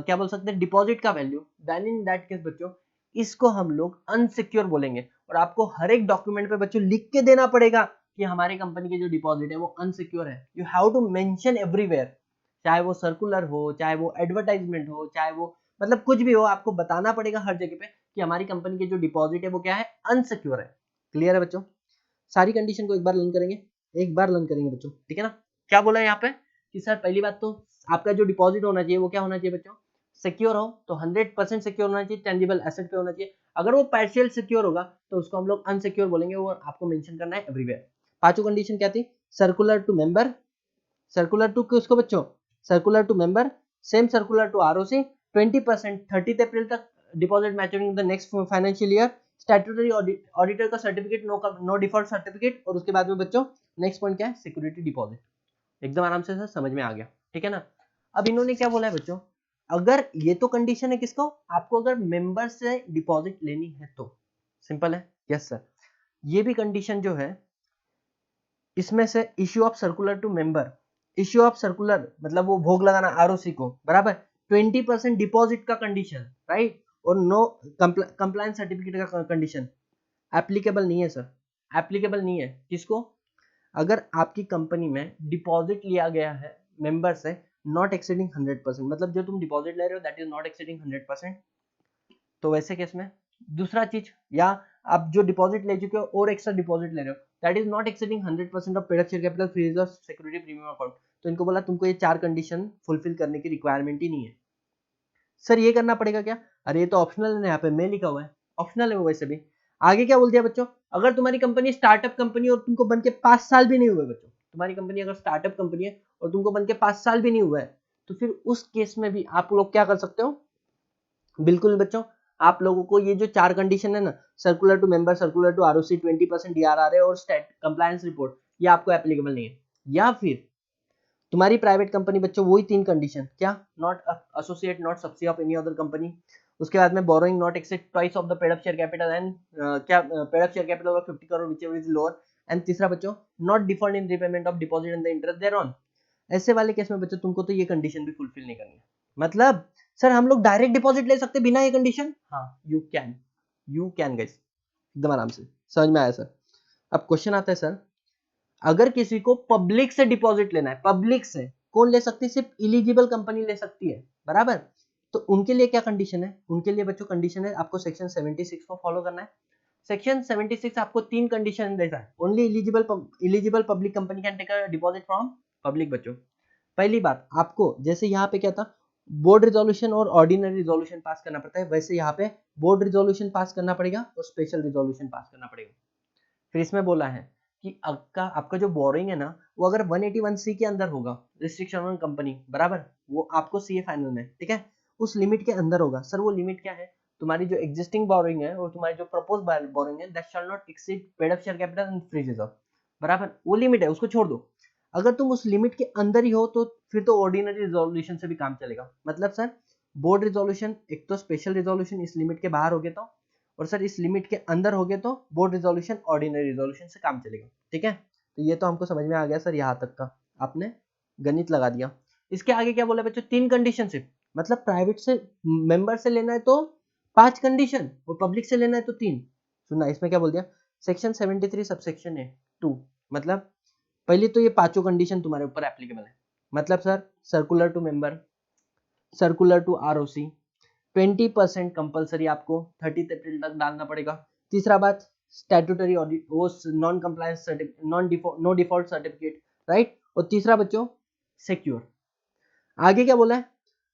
क्या बोल सकते हैं डिपॉजिट का value, then in that case बच्चों इसको हम लोग अनसिक्योर बोलेंगे। और आपको हर एक डॉक्यूमेंट पे बच्चों लिख के देना पड़ेगा कि हमारी कंपनी की जो डिपॉजिट है वो अनसिक्योर है। You have to mention everywhere, चाहे वो सर्कुलर हो, चाहे वो एडवर्टाइजमेंट हो, चाहे वो मतलब कुछ भी हो, आपको बताना पड़ेगा हर जगह पे कि हमारी कंपनी की जो डिपॉजिट है वो क्या है, अनसिक्योर है। क्लियर है बच्चों, सारी कंडीशन को एक बार लर्न करेंगे, एक बार लर्न करेंगे बच्चों, ठीक है ना। क्या बोला है यहाँ पे कि सर पहली बात तो आपका जो डिपॉजिट होना चाहिए वो क्या होना चाहिए बच्चों, सिक्योर हो, तो 100% सिक्योर होना चाहिए, टेंजिबल एसेट पे होना चाहिए। अगर वो पार्शियल सिक्योर होगा तो उसको हम लोग अनसिक्योर बोलेंगे, वो आपको मेंशन करना है एवरीवेयर। पांचों कंडीशन क्या थी, circular to member, circular to किसको बच्चों, circular to member, same circular to ROC, 20% 30 April तक deposit maturing the next financial year, statutory auditor का सर्टिफिकेट, नो डिफॉल्ट सर्टिफिकेट, और उसके बाद में बच्चों नेक्स्ट पॉइंट क्या है, सिक्योरिटी डिपॉजिट। एकदम आराम से सर समझ में आ गया, ठीक है ना। अब इन्होंने क्या बोला है बच्चों, अगर ये तो कंडीशन है किसको, आपको अगर मेंबर से डिपॉजिट लेनी है तो सिंपल है, यस सर। ये भी कंडीशन जो है इसमें से issue of circular to member, issue of circular मतलब वो भोग लगाना आरओसी को, बराबर 20% डिपॉजिट का कंडीशन, राइट, और नो कंप्लायंस सर्टिफिकेट का कंडीशन एप्लीकेबल नहीं है सर, एप्लीकेबल नहीं है किसको, अगर आपकी कंपनी में डिपॉजिट लिया गया है मेंबर से नॉट एक्सीडिंग 100%, मतलब जो तुम डिपॉजिट ले रहे हो दैट इज नॉट एक्सीडिंग 100%, तो वैसे केस में दूसरा चीज, या आप जो डिपॉजिट ले चुके हो और एक्स्ट्रा डिपॉजिट ले रहे हो that is not exceeding 100% of paid up share capital free reserve security premium account, तो इनको बोला तुमको ये चार कंडीशन फुलफिल करने की रिक्वायरमेंट ही नहीं है। सर ये करना पड़ेगा क्या, अरे ये तो ऑप्शनल है, यहाँ पे मैं लिखा हुआ है ऑप्शनल है वो वैसे भी। आगे क्या बोल दिया बच्चों, अगर तुम्हारी कंपनी स्टार्टअप कंपनी और तुमको बन के 5 साल भी नहीं हुए बच्चों, तुम्हारी कंपनी अगर स्टार्टअप कंपनी है और तुमको बन के 5 साल भी नहीं हुआ है तो फिर उस केस में भी आप लोग क्या कर सकते हो, बिल्कुल बच्चों आप लोगों को ये जो चार कंडीशन है ना, circular to member, circular to ROC, 20% DRR और स्टेट कंप्लायंस रिपोर्ट, ये आपको एप्लीकेबल नहीं है। या फिर तुम्हारी प्राइवेट कंपनी बच्चों वही तीन कंडीशन, क्या, not associate not subsidy of any other company, उसके बाद में borrowing not exceed twice of the paid up share capital and क्या paid up share capital of 50 crore whichever is lower, and तीसरा बच्चों not default in repayment of deposit and the interest thereon. ऐसे वाले case में बच्चों तुमको तो ये कंडीशन भी फुलफिल नहीं करनी है। मतलब सर हम लोग डायरेक्ट डिपॉजिट ले सकते बिना ये कंडीशन, हाँ यू कैन गाइस, एकदम आराम से समझ में आया सर। अब क्वेश्चन आता है सर, अगर किसी को पब्लिक से डिपॉजिट लेना है, पब्लिक से कौन ले सकती है, सिर्फ इलिजिबल कंपनी ले सकती है, बराबर, तो उनके लिए क्या कंडीशन है, उनके लिए बच्चों कंडीशन है आपको सेक्शन 76 को फॉलो करना है। सेक्शन 76 आपको तीन कंडीशन देता है, only eligible public company can take a deposit from public बच्चों। पहली बात आपको जैसे यहाँ पे क्या था, बोर्ड रिजोल्यूशन और ऑर्डिनरी रिजोल्यूशन पास करना पड़ता है, वैसे यहाँ पे बोर्ड रिजोल्यूशन पास करना पड़ेगा और स्पेशल रिजोल्यूशन पास करना पड़ेगा। फिर इसमें बोला है कि आपका जो बोरिंग है ना वो अगर 181C के अंदर होगा, रिस्ट्रिक्शन ऑन कंपनी, बराबर, वो आपको सीए फाइनल में, ठीक है, उस लिमिट के अंदर होगा। सर वो लिमिट क्या है, तुम्हारी जो एग्जिस्टिंग बोरिंग है और तुम्हारी जो प्रपोज बोरिंग है that shell not exceed paid up share capital and free reserve, बराबर, वो लिमिट है उसको छोड़ दो। अगर तुम उस लिमिट के अंदर ही हो तो फिर तो ऑर्डिनरी रिजोल्यूशन से भी काम चलेगा। मतलब सर बोर्ड रिजोल्यूशन एक तो स्पेशल रिजोल्यूशन इस लिमिट के बाहर हो गया तो, और सर इस लिमिट के अंदर हो गए तो बोर्ड रिजोल्यूशन ऑर्डिनरी रिजोल्यूशन से काम चलेगा। ठीक है, तो ये तो हमको समझ में आ गया सर, यहाँ तक का आपने गणित लगा दिया। इसके आगे क्या बोला बच्चों, 3 कंडीशन सिर्फ, मतलब प्राइवेट से मेंबर से लेना है तो 5 कंडीशन और पब्लिक से लेना है तो 3। सुना इसमें क्या बोल दिया, सेक्शन 73 सबसेक्शन है 2, मतलब पहले तो ये पांचों कंडीशन तुम्हारे ऊपर एप्लीकेबल है। मतलब sir circular to member, circular to ROC 20% compulsory आपको 30 अप्रैल तक डालना पड़ेगा। तीसरा बात स्टैट्यूटरी ऑडिट, वो non compliance certificate, no default certificate, right. और तीसरा बच्चों सिक्योर। आगे क्या बोला है,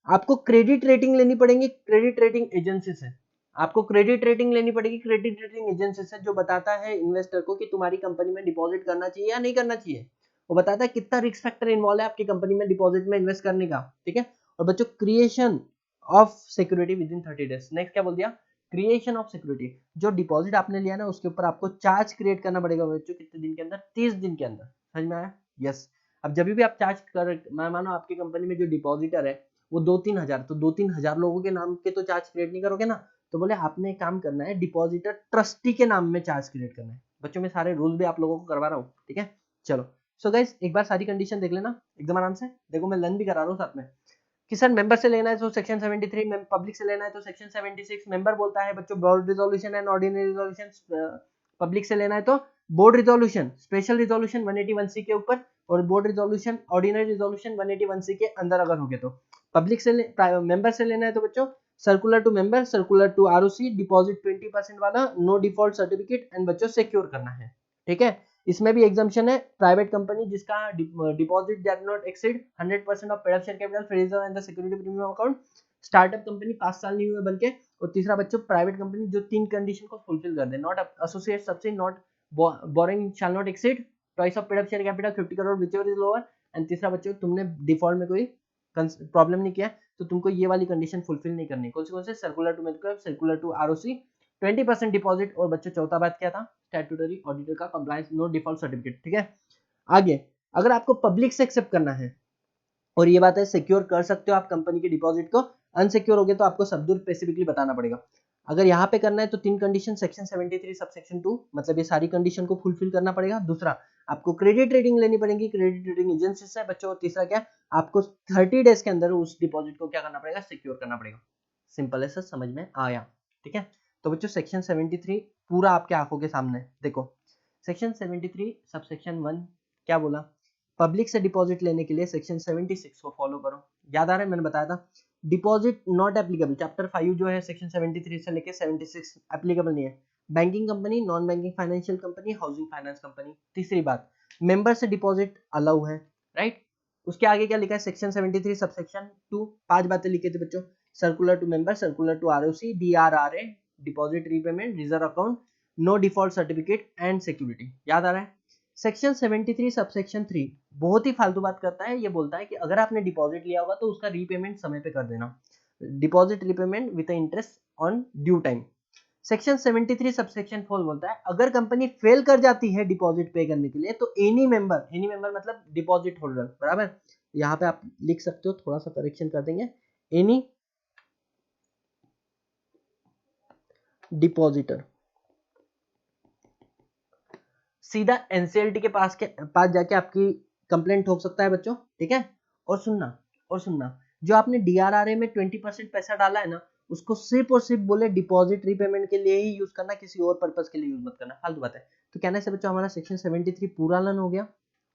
आपको क्रेडिट रेटिंग लेनी पड़ेगी क्रेडिट रेटिंग एजेंसी से, आपको क्रेडिट रेटिंग लेनी पड़ेगी क्रेडिट रेटिंग एजेंसी से, जो बताता है इन्वेस्टर को कि तुम्हारी कंपनी में डिपॉजिट करना चाहिए या नहीं करना चाहिए। वो बताता है कितना रिस्क फैक्टर इन्वॉल्व है आपकी कंपनी में डिपॉजिट में इन्वेस्ट करने का। ठीक है, और बच्चों creation of security with in 30 days. Next क्या बोल दिया, क्रिएशन ऑफ सिक्योरिटी, जो डिपॉजिट आपने लिया ना उसके ऊपर आपको चार्ज क्रिएट करना पड़ेगा बच्चों, कितने दिन के अंदर, 30 दिन के अंदर। समझ में आया, यस। अब जब भी आप चार्ज कर, मानो आपकी कंपनी में जो डिपॉजिटर है वो 2-3 हजार, तो 2-3 हजार लोगों के नाम के तो चार्ज क्रिएट नहीं करोगे ना, तो बोले आपने एक काम करना है, डिपॉजिटर ट्रस्टी के नाम में चार्ज क्रिएट करना है। बच्चों में सारे रूल्स भी आप लोगों को करवा रहा हूँ। ठीक है, चलो। सो गाइस एक बार सारी कंडीशन देख लेना एकदम आराम से, देखो मैं लर्न भी करा रहा हूँ साथ में, कि सर मेंबर से लेना है तो सेक्शन 73, पब्लिक से लेना है तो सेक्शन 76। मेंबर बोलता है बच्चों board resolution and ordinary resolution, public से लेना है तो board resolution, special resolution 181C के ऊपर, और board resolution ordinary resolution 181C के अंदर अगर हो गए तो। पब्लिक से मेंबर से लेना है तो बच्चों circular to member, circular to ROC, deposit 20% वाला, नो डिफॉल्ट सर्टिफिकेट एंड बच्चों सिक्योर करना है। ठीक है, इसमें भी एग्जाम्पशन है, प्राइवेट कंपनी जिसका deposit that not exceed 100% of paid up share capital free reserve and the security premium account, startup company 5 साल नहीं हुए बनके, और तीसरा बच्चों प्राइवेट कंपनी जो 3 कंडीशन को फुलफिल कर दे, not associate subsidy, not borrowing shall not exceed twice of paid up share capital 50 crore whichever is lower, and तीसरा बच्चों तुमने डिफॉल्ट में कोई प्रॉब्लम नहीं किया तो तुमको ये वाली कंडीशन फुलफिल नहीं करनी। कौन से circular to medical, circular to ROC, 20% deposit, और बच्चों चौथा बात क्या था, स्टैट्यूटरी ऑडिटर का कंप्लायंस, नो डिफॉल्ट सर्टिफिकेट। ठीक है, आगे अगर आपको पब्लिक से एक्सेप्ट करना है, और ये बात है सिक्योर कर सकते हो आप कंपनी के डिपॉजिट को, अनसिक्योर हो गए तो आपको शब्द स्पेसिफिकली बताना पड़ेगा। अगर यहाँ पे करना है तो 3 कंडीशन सेक्शन 73 सबसेक्शन 2, मतलब ये सारी कंडीशन को फुलफिल करना पड़ेगा। दूसरा आपको क्रेडिट रेटिंग लेनी पड़ेगी क्रेडिट रेटिंग एजेंसी से बच्चों, और तीसरा क्या, आपको 30 डेज के अंदर उस डिपॉजिट को क्या करना पड़ेगा, सिक्योर करना पड़ेगा। सिंपल है सर, समझ में आया। ठीक है, तो बच्चों सेक्शन 73 पूरा आपके आंखों के सामने देखो। सेक्शन 73 सबसेक्शन 1 क्या बोला, पब्लिक से डिपॉजिट लेने के लिए सेक्शन 76 को फॉलो करो। याद आ रहा है, मैंने बताया था डिपॉजिट नॉट एप्लीकेबल, चैप्टर 5 जो है सेक्शन 73 से लेके 76 एप्लीकेबल नहीं है। Banking company, non banking financial company, housing finance company. तीसरी बात, मेंबर से डिपॉजिट अलाउ है, राइट। उसके आगे क्या लिखा है, सेक्शन 73 सबसेक्शन 2, 5 बातें लिखी थी बच्चों, circular to member, circular to ROC, DRRA, deposit repayment, reserve account, no default certificate and security. याद आ रहा है। सेक्शन 73 सबसेक्शन 3 बहुत ही फालतू बात करता है, ये बोलता है कि अगर आपने डिपॉजिट लिया होगा तो उसका रीपेमेंट समय पे कर देना, deposit repayment with interest on due time. Section 73 subsection 4 बोलता है अगर कंपनी फेल कर जाती है डिपॉजिट पे करने के लिए तो एनी मेंबर मतलब डिपॉजिट होल्डर, बराबर। यहाँ पे आप लिख सकते हो, थोड़ा सा करेक्शन कर देंगे, एनी डिपॉजिटर सीधा एनसीएलटी के पास जाके आपकी कंप्लेंट ठोक सकता है बच्चों। ठीक है, और सुनना जो आपने डीआरआरए में 20% पैसा डाला है ना, उसको सिर्फ और सिर्फ बोले डिपॉजिट रीपेमेंट के लिए ही यूज करना, किसी और पर्पस के लिए यूज मत करना, फालतू बात है। तो कहने से बच्चों हमारा सेक्शन 73 पूरा लर्न हो गया,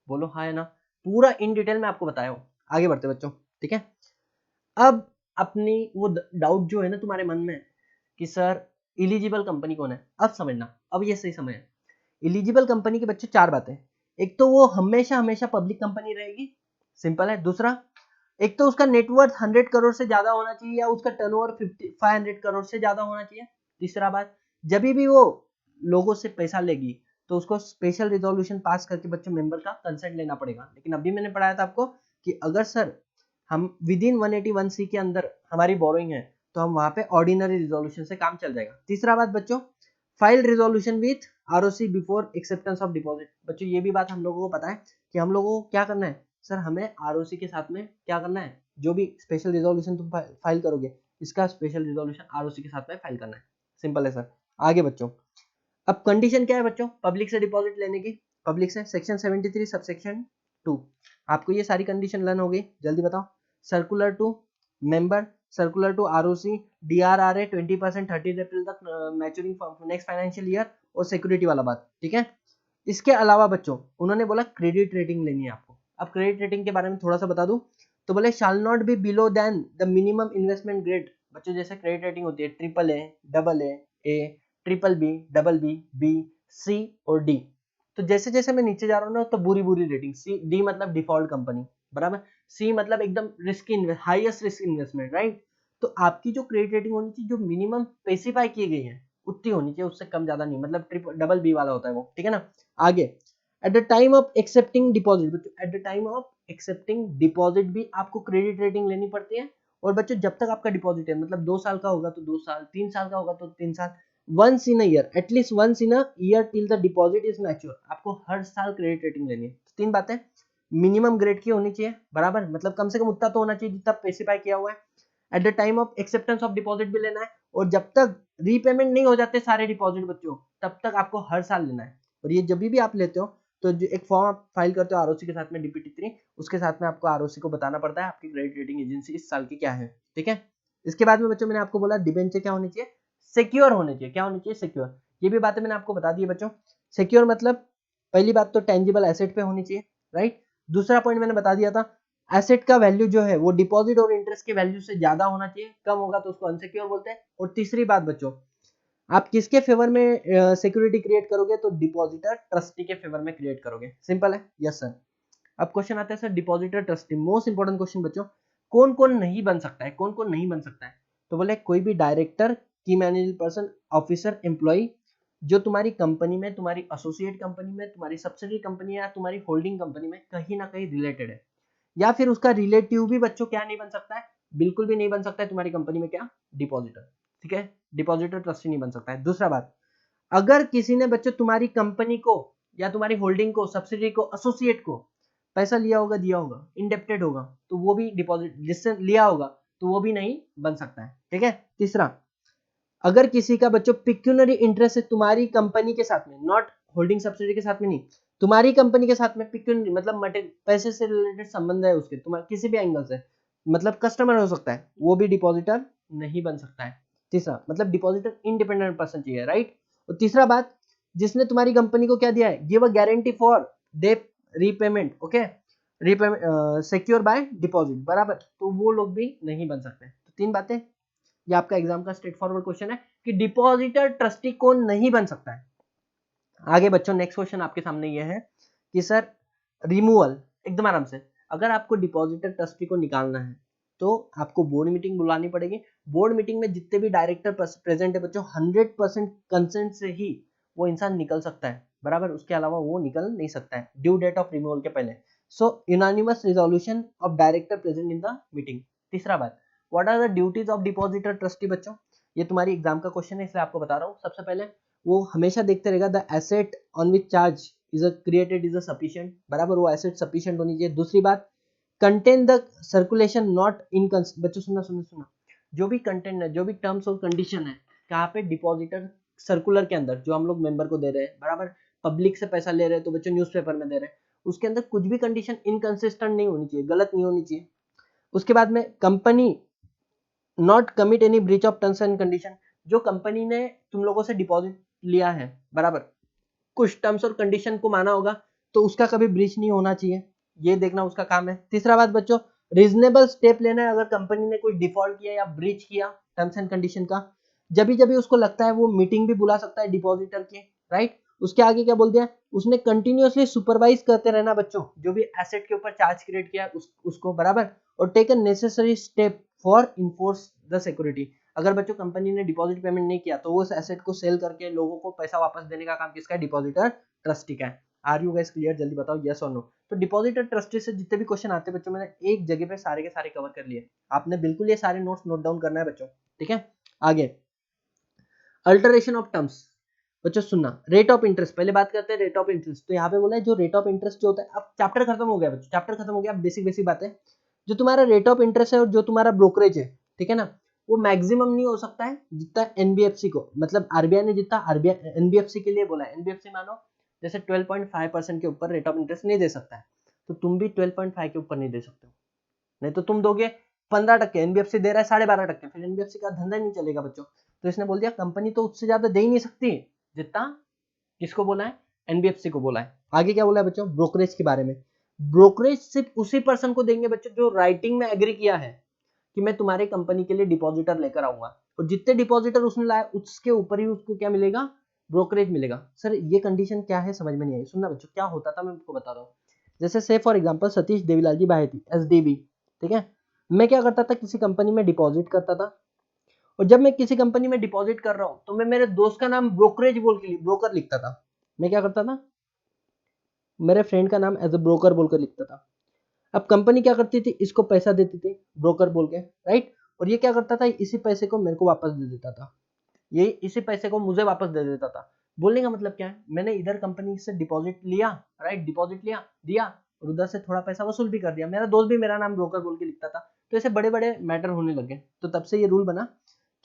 बोलो हाँ है ना, पूरा इन डिटेल में आपको बताया हो। आगे बढ़ते बच्चों। ठीक है, अब अपनी वो डाउट जो है ना तुम्हारे मन में कि सर इलिजिबल कंपनी कौन है, अब समझना, अब ये सही समय है। इलिजिबल कंपनी के बच्चों 4 बातें, एक तो वो हमेशा हमेशा पब्लिक कंपनी रहेगी, सिंपल है। दूसरा, एक तो उसका नेटवर्थ 100 करोड़ से ज्यादा होना चाहिए या उसका टर्नओवर 500 करोड़ से ज्यादा होना चाहिए। तीसरा बात, जब भी वो लोगों से पैसा लेगी तो उसको स्पेशल रिजोल्यूशन पास करके बच्चों मेंबर का कंसेंट लेना पड़ेगा। लेकिन अभी मैंने पढ़ाया था आपको कि अगर सर हम विद इन 181C के अंदर हमारी बोरोइंग है तो हम वहां पे ऑर्डिनरी रिजोल्यूशन से काम चल जाएगा। तीसरा बात बच्चों, file resolution with ROC before acceptance of deposit. बच्चों ये भी बात हम लोगों को पता है कि हम लोगों को क्या करना है, सर हमें आरओसी के साथ में क्या करना है, जो भी स्पेशल रिजोल्यूशन तुम फाइल करोगे इसका स्पेशल रिजोल्यूशन आरओसी के साथ में फाइल करना है। सिंपल है सर। आगे बच्चों, अब कंडीशन क्या है बच्चों पब्लिक से डिपॉजिट लेने की? पब्लिक से सेक्शन 73 सबसेक्शन 2, आपको ये सारी कंडीशन लर्न हो गई, जल्दी बताओ। Circular to member, circular to ROC, DRRA 20% 30 April तक मैच्योरिंग नेक्स्ट फाइनेंशियल ईयर, और सिक्योरिटी वाला बात, ठीक है। इसके अलावा बच्चों उन्होंने बोला क्रेडिट रेटिंग लेनी है आपको। अब क्रेडिट रेटिंग के बारे में थोड़ा सा बता दूं, तो बोले shall not be below than the minimum investment grade. बच्चों जैसे क्रेडिट रेटिंग होती है triple A, double A, triple B, double B, B, C और डी। तो जैसे जैसे मैं नीचे जा रहा हूँ ना तो बुरी बुरी रेटिंग, सी डी मतलब डिफॉल्ट कंपनी, बराबर, सी मतलब एकदम risky highest risk investment, right. तो आपकी जो क्रेडिट रेटिंग होनी चाहिए जो मिनिमम स्पेसिफाई की गई है उतनी होनी चाहिए, उससे कम ज्यादा नहीं, मतलब ट्रिपल डबल बी वाला होता है वो, ठीक है ना। आगे, at the time of accepting deposit, at the time of accepting deposit भी आपको क्रेडिट रेटिंग लेनी पड़ती है। और बच्चों जब तक आपका डिपॉजिट है, मतलब 2 साल का होगा तो 2 साल, 3 साल का होगा तो 3 साल, once in year, at least once in year till the deposit is mature, आपको हर साल क्रेडिट रेटिंग लेनी है। तीन बातें, मिनिमम ग्रेड की होनी चाहिए, बराबर, मतलब कम से कम उतना तो होना चाहिए जितना स्पेसिफाई किया हुआ है। At the time of acceptance of deposit भी लेना है, और जब तक रीपेमेंट नहीं हो जाते सारे डिपॉजिट बच्चों तब तक आपको हर साल लेना है। और ये जब भी आप लेते हो तो जो एक फॉर्म आप फाइल करते हो आरओसी के साथ में DPT3, उसके साथ में आपको आरओसी को बताना पड़ता है आपकी क्रेडिट रेटिंग एजेंसी इस साल की क्या है, ठीक है। इसके बाद में बच्चों मैंने आपको बोला डिबेंचर क्या होनी चाहिए, सिक्योर होने चाहिए। क्या होनी चाहिए? सिक्योर। ये भी बातें मैंने आपको बता दी है बच्चों। सिक्योर मतलब पहली बात तो टेंजिबल एसेट पे होनी चाहिए, राइट। दूसरा पॉइंट मैंने बता दिया था, एसेट का वैल्यू जो है वो डिपॉजिट और इंटरेस्ट के वैल्यू से ज्यादा होना चाहिए, कम होगा तो उसको अनसिक्योर बोलते हैं। और तीसरी बात बच्चों, आप किसके फेवर में सिक्योरिटी क्रिएट करोगे? तो डिपॉजिटर ट्रस्टी के फेवर में क्रिएट करोगे, सिंपल है। Yes sir. अब क्वेश्चन आता है sir depositor trustee, most important question बच्चों, कौन कौन नहीं बन सकता है, कौन कौन नहीं बन सकता है? तो बोले कोई भी डायरेक्टर, की मैनेजिंग पर्सन, ऑफिसर, एम्प्लॉय जो तुम्हारी कंपनी में, तुम्हारी एसोसिएट कंपनी में, तुम्हारी सब्सिडरी कंपनी या तुम्हारी होल्डिंग कंपनी में कहीं ना कहीं रिलेटेड है, या फिर उसका रिलेटिव भी बच्चों क्या नहीं बन सकता है, बिल्कुल भी नहीं बन सकता है तुम्हारी कंपनी में, क्या? डिपॉजिटर, ठीक है। डिपॉजिटर ट्रस्टी नहीं बन सकता है। दूसरा बात, अगर किसी ने बच्चों तुम्हारी कंपनी को या तुम्हारी होल्डिंग को, सब्सिडरी को, एसोसिएट को पैसा लिया होगा, दिया होगा, इंडेप्टेड होगा, तो वो भी डिपॉजिट, जिससे लिया होगा तो वो भी नहीं बन सकता है, ठीक है। तीसरा, अगर किसी का बच्चों पिक्यूनरी इंटरेस्ट है तुम्हारी कंपनी के साथ में, नॉट होल्डिंग सब्सिडी के साथ में नहीं, तुम्हारी कंपनी के साथ में पिक्यूनरी मतलब पैसे से रिलेटेड संबंध है उसके, तुम्हारे किसी भी एंगल से, मतलब कस्टमर हो सकता है, वो भी डिपॉजिटर नहीं बन सकता है। तीसरा मतलब डिपॉजिटर इंडिपेंडेंट पर्सन चाहिए, राइट। और तीसरा बात, जिसने तुम्हारी कंपनी को क्या दिया है, give a guarantee for debt repayment, okay, repayment secure by deposit, बराबर, तो वो लोग भी नहीं बन सकते। तो तीन बातें, ये आपका एग्जाम का स्ट्रेट फॉरवर्ड क्वेश्चन है कि डिपॉजिटर ट्रस्टी कौन नहीं बन सकता है। आगे बच्चों नेक्स्ट क्वेश्चन आपके सामने ये है कि सर रिमूवल, एकदम आराम से, अगर आपको डिपॉजिटर ट्रस्टी को निकालना है तो आपको बोर्ड मीटिंग बुलानी पड़ेगी। बोर्ड मीटिंग में जितने भी डायरेक्टर प्रेजेंट है बच्चों 100% कंसेंट से ही वो इंसान निकल सकता है, बराबर, उसके अलावा वो निकल नहीं सकता है ड्यू डेट ऑफ रिमूवल के पहले। So unanimous resolution of director present in the meeting. तीसरा बात, what are the duties of depositor trustee बच्चों, ये तुम्हारी एग्जाम का क्वेश्चन है इसलिए आपको बता रहा हूँ। सबसे पहले वो हमेशा देखते रहेगा the asset on which charge is created is sufficient, बराबर, वो एसेट सफिशिएंट होनी चाहिए। दूसरी बात, contain the circulation not in, बच्चों सुनना सुनना सुनना, जो भी कंटेंट है, जो भी टर्म्स और कंडीशन है कहाँ पे, डिपॉजिटर सर्कुलर के अंदर जो हम लोग मेंबर को दे रहे हैं, बराबर, पब्लिक से पैसा ले रहे हैं तो बच्चों न्यूज़पेपर में दे रहे हैं, उसके अंदर कुछ भी कंडीशन इनकंसिस्टेंट नहीं होनी चाहिए, गलत नहीं होनी चाहिए। उसके बाद में company not commit any breach of terms and condition, जो कंपनी ने तुम लोगों से डिपॉजिट लिया है, बराबर, कुछ टर्म्स और कंडीशन को माना होगा तो उसका कभी ब्रीच नहीं होना चाहिए, ये देखना उसका काम है। तीसरा बात बच्चों, रीजनेबल स्टेप लेना है, अगर कंपनी ने कोई डिफॉल्ट किया या ब्रीच किया टर्म्स एंड कंडीशन का, जब भी उसको लगता है वो मीटिंग भी बुला सकता है डिपॉजिटर के, राइट। उसके आगे क्या बोल दिया, उसने कंटिन्यूअसली सुपरवाइज करते रहना बच्चों, जो भी एसेट के ऊपर चार्ज क्रिएट किया उसको, बराबर, और take a necessary step for enforce the security. अगर बच्चों कंपनी ने डिपॉजिट पेमेंट नहीं किया तो वो उस एसेट को सेल करके लोगों को पैसा वापस देने का काम किसका है, डिपॉजिटर ट्रस्टी का है। Are you guys clear? जल्दी बताओ यस और नो। तो डिपॉजिटर ट्रस्टी से जितने भी क्वेश्चन आते हैं बच्चों, मैंने एक जगह पे सारे के सारे कवर कर लिए, आपने बिल्कुल ये सारे नोट्स नोट डाउन करना है बच्चों, ठीक है। आगे, अल्टरेशन ऑफ टर्म्स, बच्चों सुनना, रेट ऑफ इंटरेस्ट, पहले बात करते हैं रेट ऑफ इंटरेस्ट। तो यहाँ पे बोला है जो रेट ऑफ इंटरेस्ट जो होता है, अब चैप्टर खत्म हो गया बच्चों, चैप्टर खत्म हो गया, बेसिक बेसिक बातें, जो तुम्हारा रेट ऑफ इंटरेस्ट है और जो तुम्हारा ब्रोकरेज है, ठीक है ना, वो मैक्सिमम नहीं हो सकता है जितना एनबीएफसी को, मतलब आरबीआई ने जितना आरबीआई एनबीएफसी के लिए बोला है, एनबीएफसी मानो जैसे 12.5% के ऊपर रेट ऑफ इंटरेस्ट नहीं दे सकता है, तो तुम भी 12.5 के ऊपर नहीं दे सकते हो। नहीं तो तुम दोगे 15%, एनबीएफसी दे रहा है 12.5%, फिर एनबीएफसी का धंधा नहीं चलेगा बच्चों। तो इसने बोल दिया कंपनी तो उससे ज्यादा दे ही नहीं सकती जितना किसको बोला है, एनबीएफसी को बोला है। आगे क्या बोला है बच्चों, ब्रोकरेज के बारे में। ब्रोकरेज सिर्फ उसी पर्सन को देंगे बच्चों जो राइटिंग में एग्री किया है कि मैं तुम्हारी कंपनी के लिए डिपॉजिटर लेकर आऊंगा, और जितने डिपॉजिटर उसने लाए उसके ऊपर ही उसको क्या मिलेगा, ब्रोकरेज मिलेगा। सर ये कंडीशन क्या है समझ में नहीं आई, सुनना बच्चों क्या होता था मैं आपको बता रहा हूँ। जैसे से for example Satish Devilal ji Baheti SDB, ठीक है, मैं क्या करता था किसी कंपनी में डिपॉजिट करता था, और जब मैं किसी कंपनी में डिपॉजिट कर रहा हूं तो मैं मेरे दोस्त का नाम ब्रोकरेज बोल के ब्रोकर लिखता था। मैं क्या करता था, मेरे फ्रेंड का नाम एज ए ब्रोकर बोलकर लिखता था। अब कंपनी क्या करती थी, इसको पैसा देती थी ब्रोकर बोल के, राइट, और ये क्या करता था, इसी पैसे को मेरे को वापस दे देता था, ये इसी पैसे को मुझे वापस दे देता था। बोलने का मतलब क्या है, मैंने इधर कंपनी से डिपॉजिट लिया, राइट, डिपॉजिट लिया दिया, और उधर से थोड़ा पैसा वसूल भी कर दिया, मेरा दोस्त भी मेरा नाम ब्रोकर बोल के लिखता था। तो ऐसे बड़े बड़े मैटर होने लगे, तो तब से ये रूल बना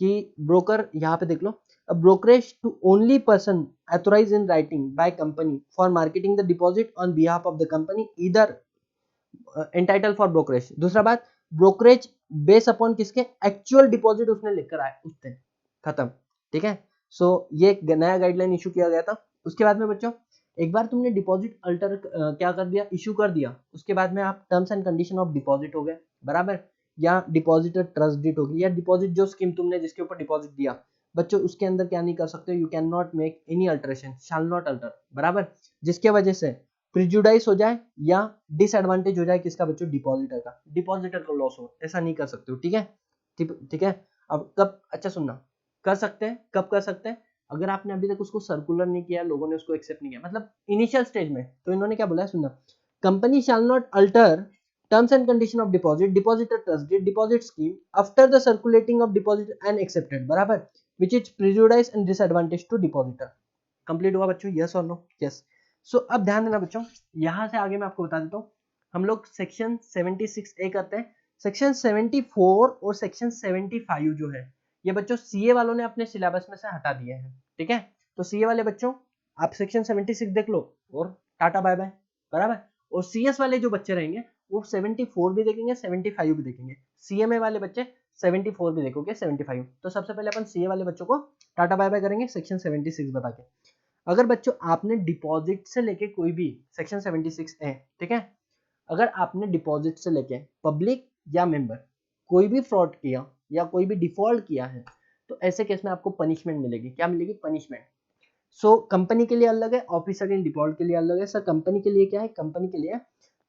कि ब्रोकर, यहाँ पे देख लो, a brokerage to only person authorized in writing by company for marketing the deposit on behalf of the company either entitled for brokerage। दूसरा बात, ब्रोकरेज बेस अपॉन किसके, एक्चुअल डिपॉजिट उसने लेकर आए उस दिन, खत्म, ठीक है। सो ये एक नया गाइडलाइन इशू किया गया था। उसके बाद में बच्चों एक बार तुमने डिपॉजिट अल्टर क्या कर दिया, इशू कर दिया, उसके बाद में आप terms and condition of deposit हो गए बराबर, या डिपॉजिटर ट्रस्ट डीड होगी, या डिपॉजिट जो स्कीम तुमने जिसके ऊपर डिपॉजिट दिया बच्चों, उसके अंदर क्या नहीं कर सकते, you can not make any alteration, shall not alter बराबर, जिसके वजह से प्रिजुडाइस हो जाए या डिसएडवांटेज हो जाए किसका बच्चों, डिपॉजिटर का लॉस हो, ऐसा नहीं कर सकते हो, ठीक है, ठीक है। अब कब, अच्छा सुनना, कर सकते हैं, कब कर सकते हैं, अगर आपने अभी तक उसको सर्कुलर नहीं किया, लोगों ने उसको एक्सेप्ट नहीं किया, मतलब इनिशियल स्टेज में, तो इन्होंने क्या बोला है सुनना, company shall not alter terms and condition of deposit, depositor trust deed, deposit scheme after the circulating of deposit and accepted बराबर, which is prejudice and disadvantage to depositor। Complete हुआ बच्चों, यस और नो, यस। सो अब ध्यान देना बच्चों, यहां से आगे मैं आपको बता देता हूँ, हम लोग सेक्शन 76A करते हैं, सेक्शन 74 और सेक्शन 75 जो है ये बच्चों सीए वालों ने अपने सिलेबस में से हटा दिए हैं, ठीक है। तो सीए वाले बच्चों आप सेक्शन 76 देख लो और टाटा बाय बाय बराबर, और सीएस वाले जो बच्चे रहेंगे वो 74 भी देखेंगे 75 भी देखेंगे, सीएमए वाले बच्चे 74 भी देखोगे 75। तो सबसे पहले अपन सीए वाले बच्चों को टाटा बाय बाय करेंगे सेक्शन 76 बता के। अगर बच्चों आपने डिपॉजिट से लेके कोई भी सेक्शन 76 है, ठीक है, अगर आपने डिपॉजिट से लेके पब्लिक या मेंबर कोई भी फ्रॉड किया या कोई भी डिफॉल्ट किया है, तो ऐसे केस में आपको पनिशमेंट मिलेगी, क्या मिलेगी, पनिशमेंट। सो कंपनी के लिए अलग है, ऑफिसर इन डिफॉल्ट के लिए अलग है। सर कंपनी के लिए क्या है, कंपनी के लिए,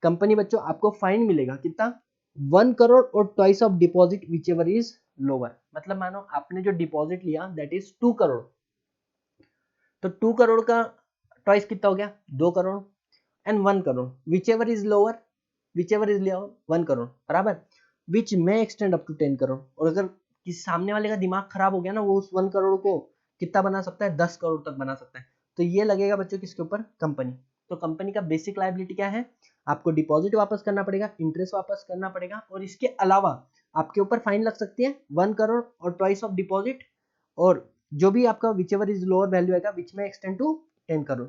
कंपनी बच्चों आपको फाइन मिलेगा कितना, 1 करोड़ और twice of deposit whichever is lower, मतलब मानो आपने जो डिपॉजिट लिया दैट इज 2 करोड़, तो 2 करोड़ का ट्वाइस कितना हो गया, 2 crore, and 1 crore whichever is lower, which ever is lower 1 crore बराबर, विच में एक्सटेंड अप टू 10 करोड़। और अगर किसी सामने वाले का दिमाग खराब हो गया ना, वो उस 1 करोड़ को कितना बना सकता है, 10 करोड़ तक बना सकता है। तो ये लगेगा बच्चों किसके ऊपर, कंपनी। तो कंपनी का बेसिक लायबिलिटी क्या है, आपको डिपॉजिट वापस करना पड़ेगा, इंटरेस्ट वापस करना पड़ेगा, और इसके अलावा आपके ऊपर फाइन लग सकती है 1 करोड़ और ट्वाइस ऑफ डिपॉजिट, और जो भी आपका which ever is lower value आएगा विच में एक्सटेंड टू 10 करोड़।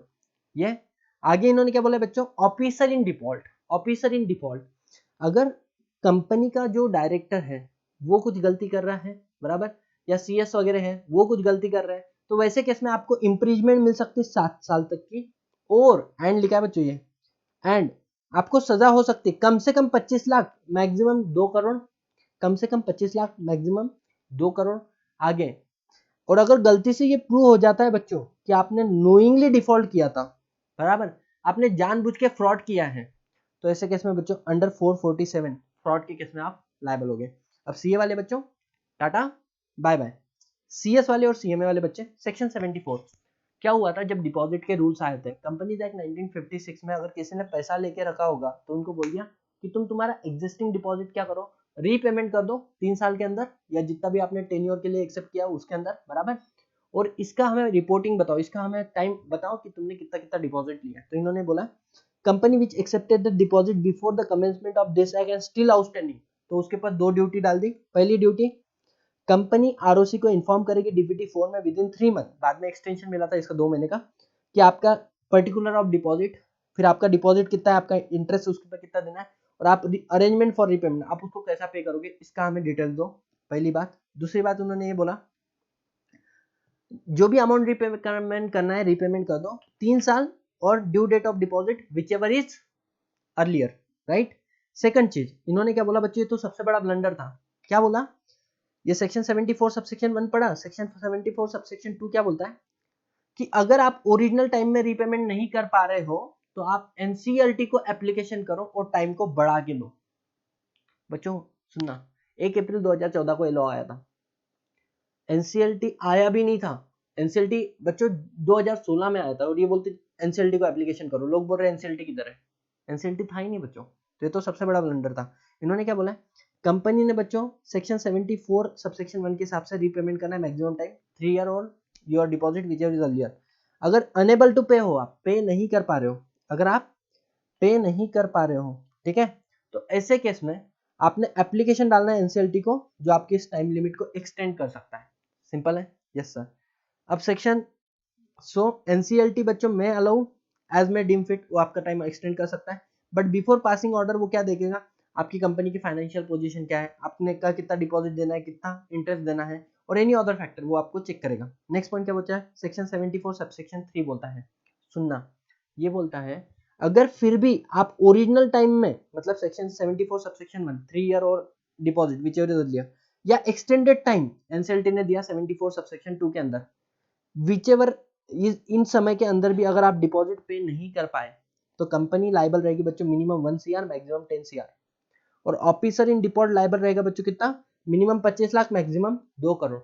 ये आगे इन्होंने क्या बोला बच्चों, officer in default, officer in default, अगर कंपनी का जो डायरेक्टर है वो कुछ गलती कर रहा है बराबर, या सीएस वगैरह है वो कुछ गलती कर रहे हैं, तो वैसे केस में आपको इंप्रीजमेंट मिल सकती है 7 साल तक की, और एंड लिखा है बच्चों ये, एंड आपको सजा हो सकती है कम से कम 25 लाख मैक्सिमम 2 करोड़, कम से कम 25 लाख मैक्सिमम 2 करोड़। आगे, और अगर गलती से ये प्रूव हो जाता है बच्चों कि आपने नोइंगली डिफॉल्ट किया था बराबर, आपने जानबूझ के फ्रॉड किया है, तो ऐसे केस में बच्चों अंडर 447 फ्रॉड के केस में आप लायबल हो गए। अब सीए वाले बच्चों टाटा बाय बाय, सीएस वाले और सीएमए वाले बच्चे सेक्शन 74। क्या हुआ था जब डिपॉजिट के रूल्स आए थे, कंपनीज एक्ट 1956 में अगर किसी ने पैसा लेके रखा होगा तो उनको बोल दिया कि तुम तुम्हारा एग्जिस्टिंग डिपॉजिट क्या करो, रीपेमेंट कर दो 3 साल के अंदर, या जितना भी आपने टेन्योर के लिए एक्सेप्ट किया उसके अंदर बराबर, और इसका हमें रिपोर्टिंग बताओ, इसका हमें टाइम बताओ कि तुमने कितना कितना डिपॉजिट लिया। तो इन्होंने बोला company which accepted the deposit before the commencement of this act and still outstanding, तो उसके ऊपर 2 ड्यूटी डाल दी। पहली ड्यूटी, कंपनी आरओसी को इन्फॉर्म करेगी डीबीटी 4 में विद इन 3 मंथ, बाद में एक्सटेंशन मिला था इसका 2 महीने का, कि आपका पर्टिकुलर ऑफ डिपॉजिट, फिर आपका डिपॉजिट कितना है, आपका इंटरेस्ट उसके ऊपर कितना देना है, और आप अरेंजमेंट फॉर रिपेमेंट, आप उसको कैसा पे करोगे, इसका हमें डिटेल दो, पहली बात। दूसरी बात उन्होंने ये बोला जो भी अमाउंट रिपेमेंट करना है रिपेमेंट कर दो 3 साल, और due date of deposit whichever is earlier, right. Second चीज इन्होंने क्या बोला बच्चों, ये तो सबसे बड़ा ब्लंडर था, क्या बोला, ये सेक्शन 74 सबसेक्शन 1 पढ़ा, सेक्शन 74 सबसेक्शन 2 क्या बोलता है कि अगर आप ओरिजिनल टाइम में रीपेमेंट नहीं कर पा रहे हो तो आप एनसीएलटी को एप्लीकेशन करो और टाइम को बढ़ा के लो। बच्चों सुनना, 1 अप्रैल 2014 को ये लॉ आया था, एनसीएलटी आया भी नहीं था, एनसीएलटी बच्चों 2016 में आया था, और ये बोलते एनसीएलटी को एप्लीकेशन करो, लोग बोल रहे हैं एनसीएलटी किधर है, एनसीएलटी था ही नहीं बच्चों, तो ये तो सबसे बड़ा ब्लंडर था। इन्होंने क्या बोला, कंपनी ने बच्चों सेक्शन 74 सबसेक्शन 1 के हिसाब से रीपेमेंट करना है मैक्सिमम टाइम 3 ईयर और your deposit whichever is earlier. अगर अनेबल टू पे हो, आप पे नहीं कर पा रहे हो, अगर आप पे नहीं कर पा रहे हो, ठीक है, तो ऐसे केस में आपने एप्लीकेशन डालना है एनसीएलटी को, जो आपकी इस टाइम लिमिट को एक्सटेंड कर सकता है। सिंपल है, यस सर। अब सेक्शन एनसीएलटी बच्चों में अलाउ एज में डीम फिट, वो आपका टाइम एक्सटेंड कर सकता है, बट बिफोर पासिंग ऑर्डर वो क्या देखेगा, आपकी कंपनी की फाइनेंशियल पोजीशन क्या है, आपने का कितना डिपॉजिट देना है, कितना इंटरेस्ट देना है, और एनी अदर फैक्टर वो आपको चेक करेगा। नेक्स्ट पॉइंट क्या बचा है, सेक्शन 74 सबसेक्शन 3 बोलता है, सुनना, ये बोलता है अगर फिर भी आप ओरिजिनल टाइम में, मतलब सेक्शन 74 सबसेक्शन 1 3 ईयर और deposit whichever is earlier, या एक्सटेंडेड टाइम एनसीएलटी ने दिया 74 सबसेक्शन 2 के अंदर, विचेवर इन समय के अंदर भी अगर आप डिपॉजिट पे नहीं कर पाए तो कंपनी लाइबल रहेगी बच्चों मिनिमम 1 सीआर मैक्सिमम 10 सीआर, और ऑफिसर इन डिपॉजिट लाइबल रहेगा बच्चों कितना, मिनिमम 25 लाख मैक्सिमम 2 करोड़,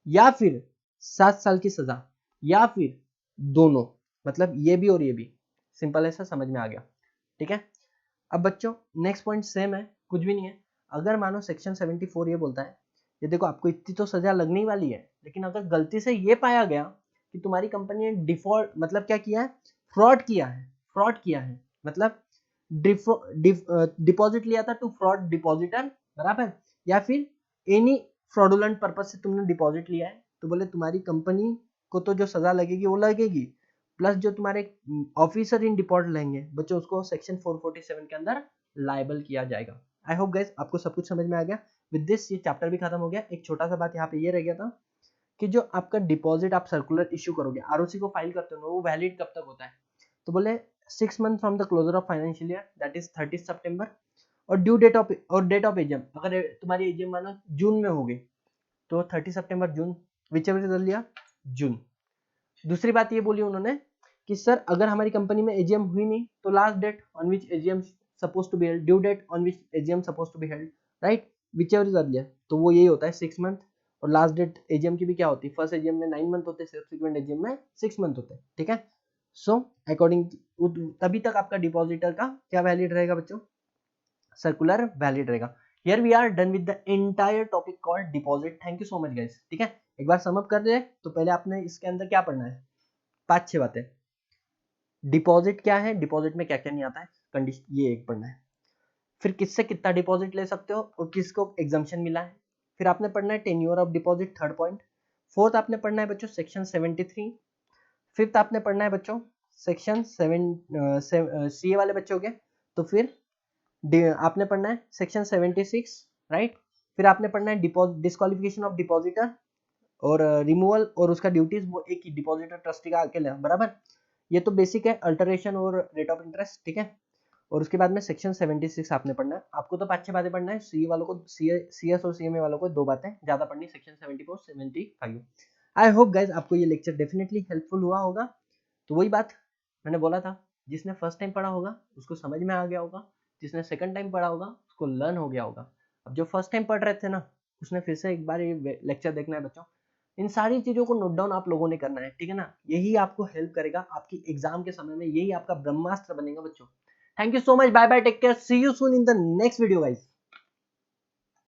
या फिर 7 साल की सजा, या फिर दोनों, मतलब ये भी और ये भी। सिंपल ऐसा समझ में आ गया, ठीक है। अब बच्चों नेक्स्ट पॉइंट सेम है, कुछ भी नहीं है। अगर मानो सेक्शन 74 ये बोलता है, ये देखो आपको इतनी तो सजा लगने वाली है, लेकिन अगर गलती से ये पाया गया कि तुम्हारी कंपनी ने डिफॉल्ट मतलब क्या किया है, फ्रॉड किया है, फ्रॉड किया है मतलब डिपॉजिट लिया था टू फ्रॉड डिपॉजिटर, बराबर, या फिर एनी फ्रॉडुलेंट पर्पज से तुमने डिपॉजिट लिया है, तो बोले तुम्हारी कंपनी को तो जो सजा लगेगी वो लगेगी, प्लस जो तुम्हारे ऑफिसर इन डिपॉजिट लेंगे बच्चों उसको सेक्शन 447 के अंदर लाइबल किया जाएगा। आई होप गाइस आपको सब कुछ समझ में आ गया। विद दिस ये चैप्टर भी खत्म हो गया। एक छोटा सा बात यहाँ पे ये रह गया था कि जो आपका डिपॉजिट आप सर्कुलर इश्यू करोगे, आरओसी को फाइल करते हो वो वैलिड कब तक होता है, तो बोले 6 month from the closure of financial year that is 30 सितंबर, और ड्यू डेट ऑफ और डेट ऑफ एजीएम, अगर तुम्हारी एजीएम मानो जून में होगी तो 30 सितंबर जून, विच एवर इज लिया जून। दूसरी बात ये बोली उन्होंने कि सर अगर हमारी कंपनी में एजीएम हुई नहीं तो last date on which AGM suppose to be held, due date on which AGM suppose to be held, right, whichever is earlier, तो वो यही होता है 6 मंथ, और लास्ट डेट एजीएम की भी क्या होती है, फर्स्ट एजीएम में 9 मंथ होते हैं, सब्सिक्वेंट एजीएम में 6 मंथ होते हैं, ठीक है। सो अकॉर्डिंग तभी तक आपका डिपॉजिटर का क्या वैलिड रहेगा बच्चों, सर्कुलर वैलिड रहेगा। Here we are done with the entire topic called deposit. Thank you so much guys, ठीक है। एक बार सम अप कर दे तो पहले आपने इसके अंदर क्या पढ़ना है, 5-6 बातें। डिपॉजिट क्या है, डिपॉजिट में क्या क्या नहीं आता है, कंडीशन ये एक पढ़ना है, फिर किससे कितना डिपॉजिट ले सकते हो और किसको एग्जाम्पशन मिला है, फिर आपने पढ़ना है tenure of deposit, third point. Fourth आपने पढ़ना है बच्चों सेक्शन 73। फिफ्थ आपने पढ़ना है बच्चों सेक्शन 7 सीए वाले बच्चों के, तो फिर आपने पढ़ना है सेक्शन 76, राइट। फिर आपने पढ़ना है डिस्क्वालिफिकेशन ऑफ डिपॉजिटर और रिमूवल और उसका ड्यूटीज, वो एक ही डिपॉजिटर ट्रस्टी का अकेले, बराबर। ये तो बेसिक है, अल्टरेशन और रेट ऑफ इंटरेस्ट, ठीक है। और उसके बाद में सेक्शन 76 आपने पढ़ना है। आपको तो 5-6 बातें पढ़ना है, सीए वालों को सीएस और सीएमए वालों को 2 बातें ज्यादा पढ़नी, सेक्शन 74 75। आई होप गाइज आपको ये लेक्चर डेफिनेटली हेल्पफुल हुआ होगा। तो वही बात मैंने बोला था, जिसने फर्स्ट टाइम पढ़ा होगा उसको समझ में आ गया होगा, जिसने सेकंड टाइम पढ़ा होगा उसको लर्न हो गया होगा। अब जो फर्स्ट टाइम पढ़ रहे थे ना उसने फिर से एक बार ये लेक्चर देखना है बच्चों। इन सारी चीजों को नोट डाउन आप लोगों ने करना है, ठीक है ना। यही आपको हेल्प करेगा आपकी एग्जाम के समय में, यही आपका ब्रह्मास्त्र बनेगा बच्चों। Thank you so much, bye bye, take care, see you soon in the next video guys.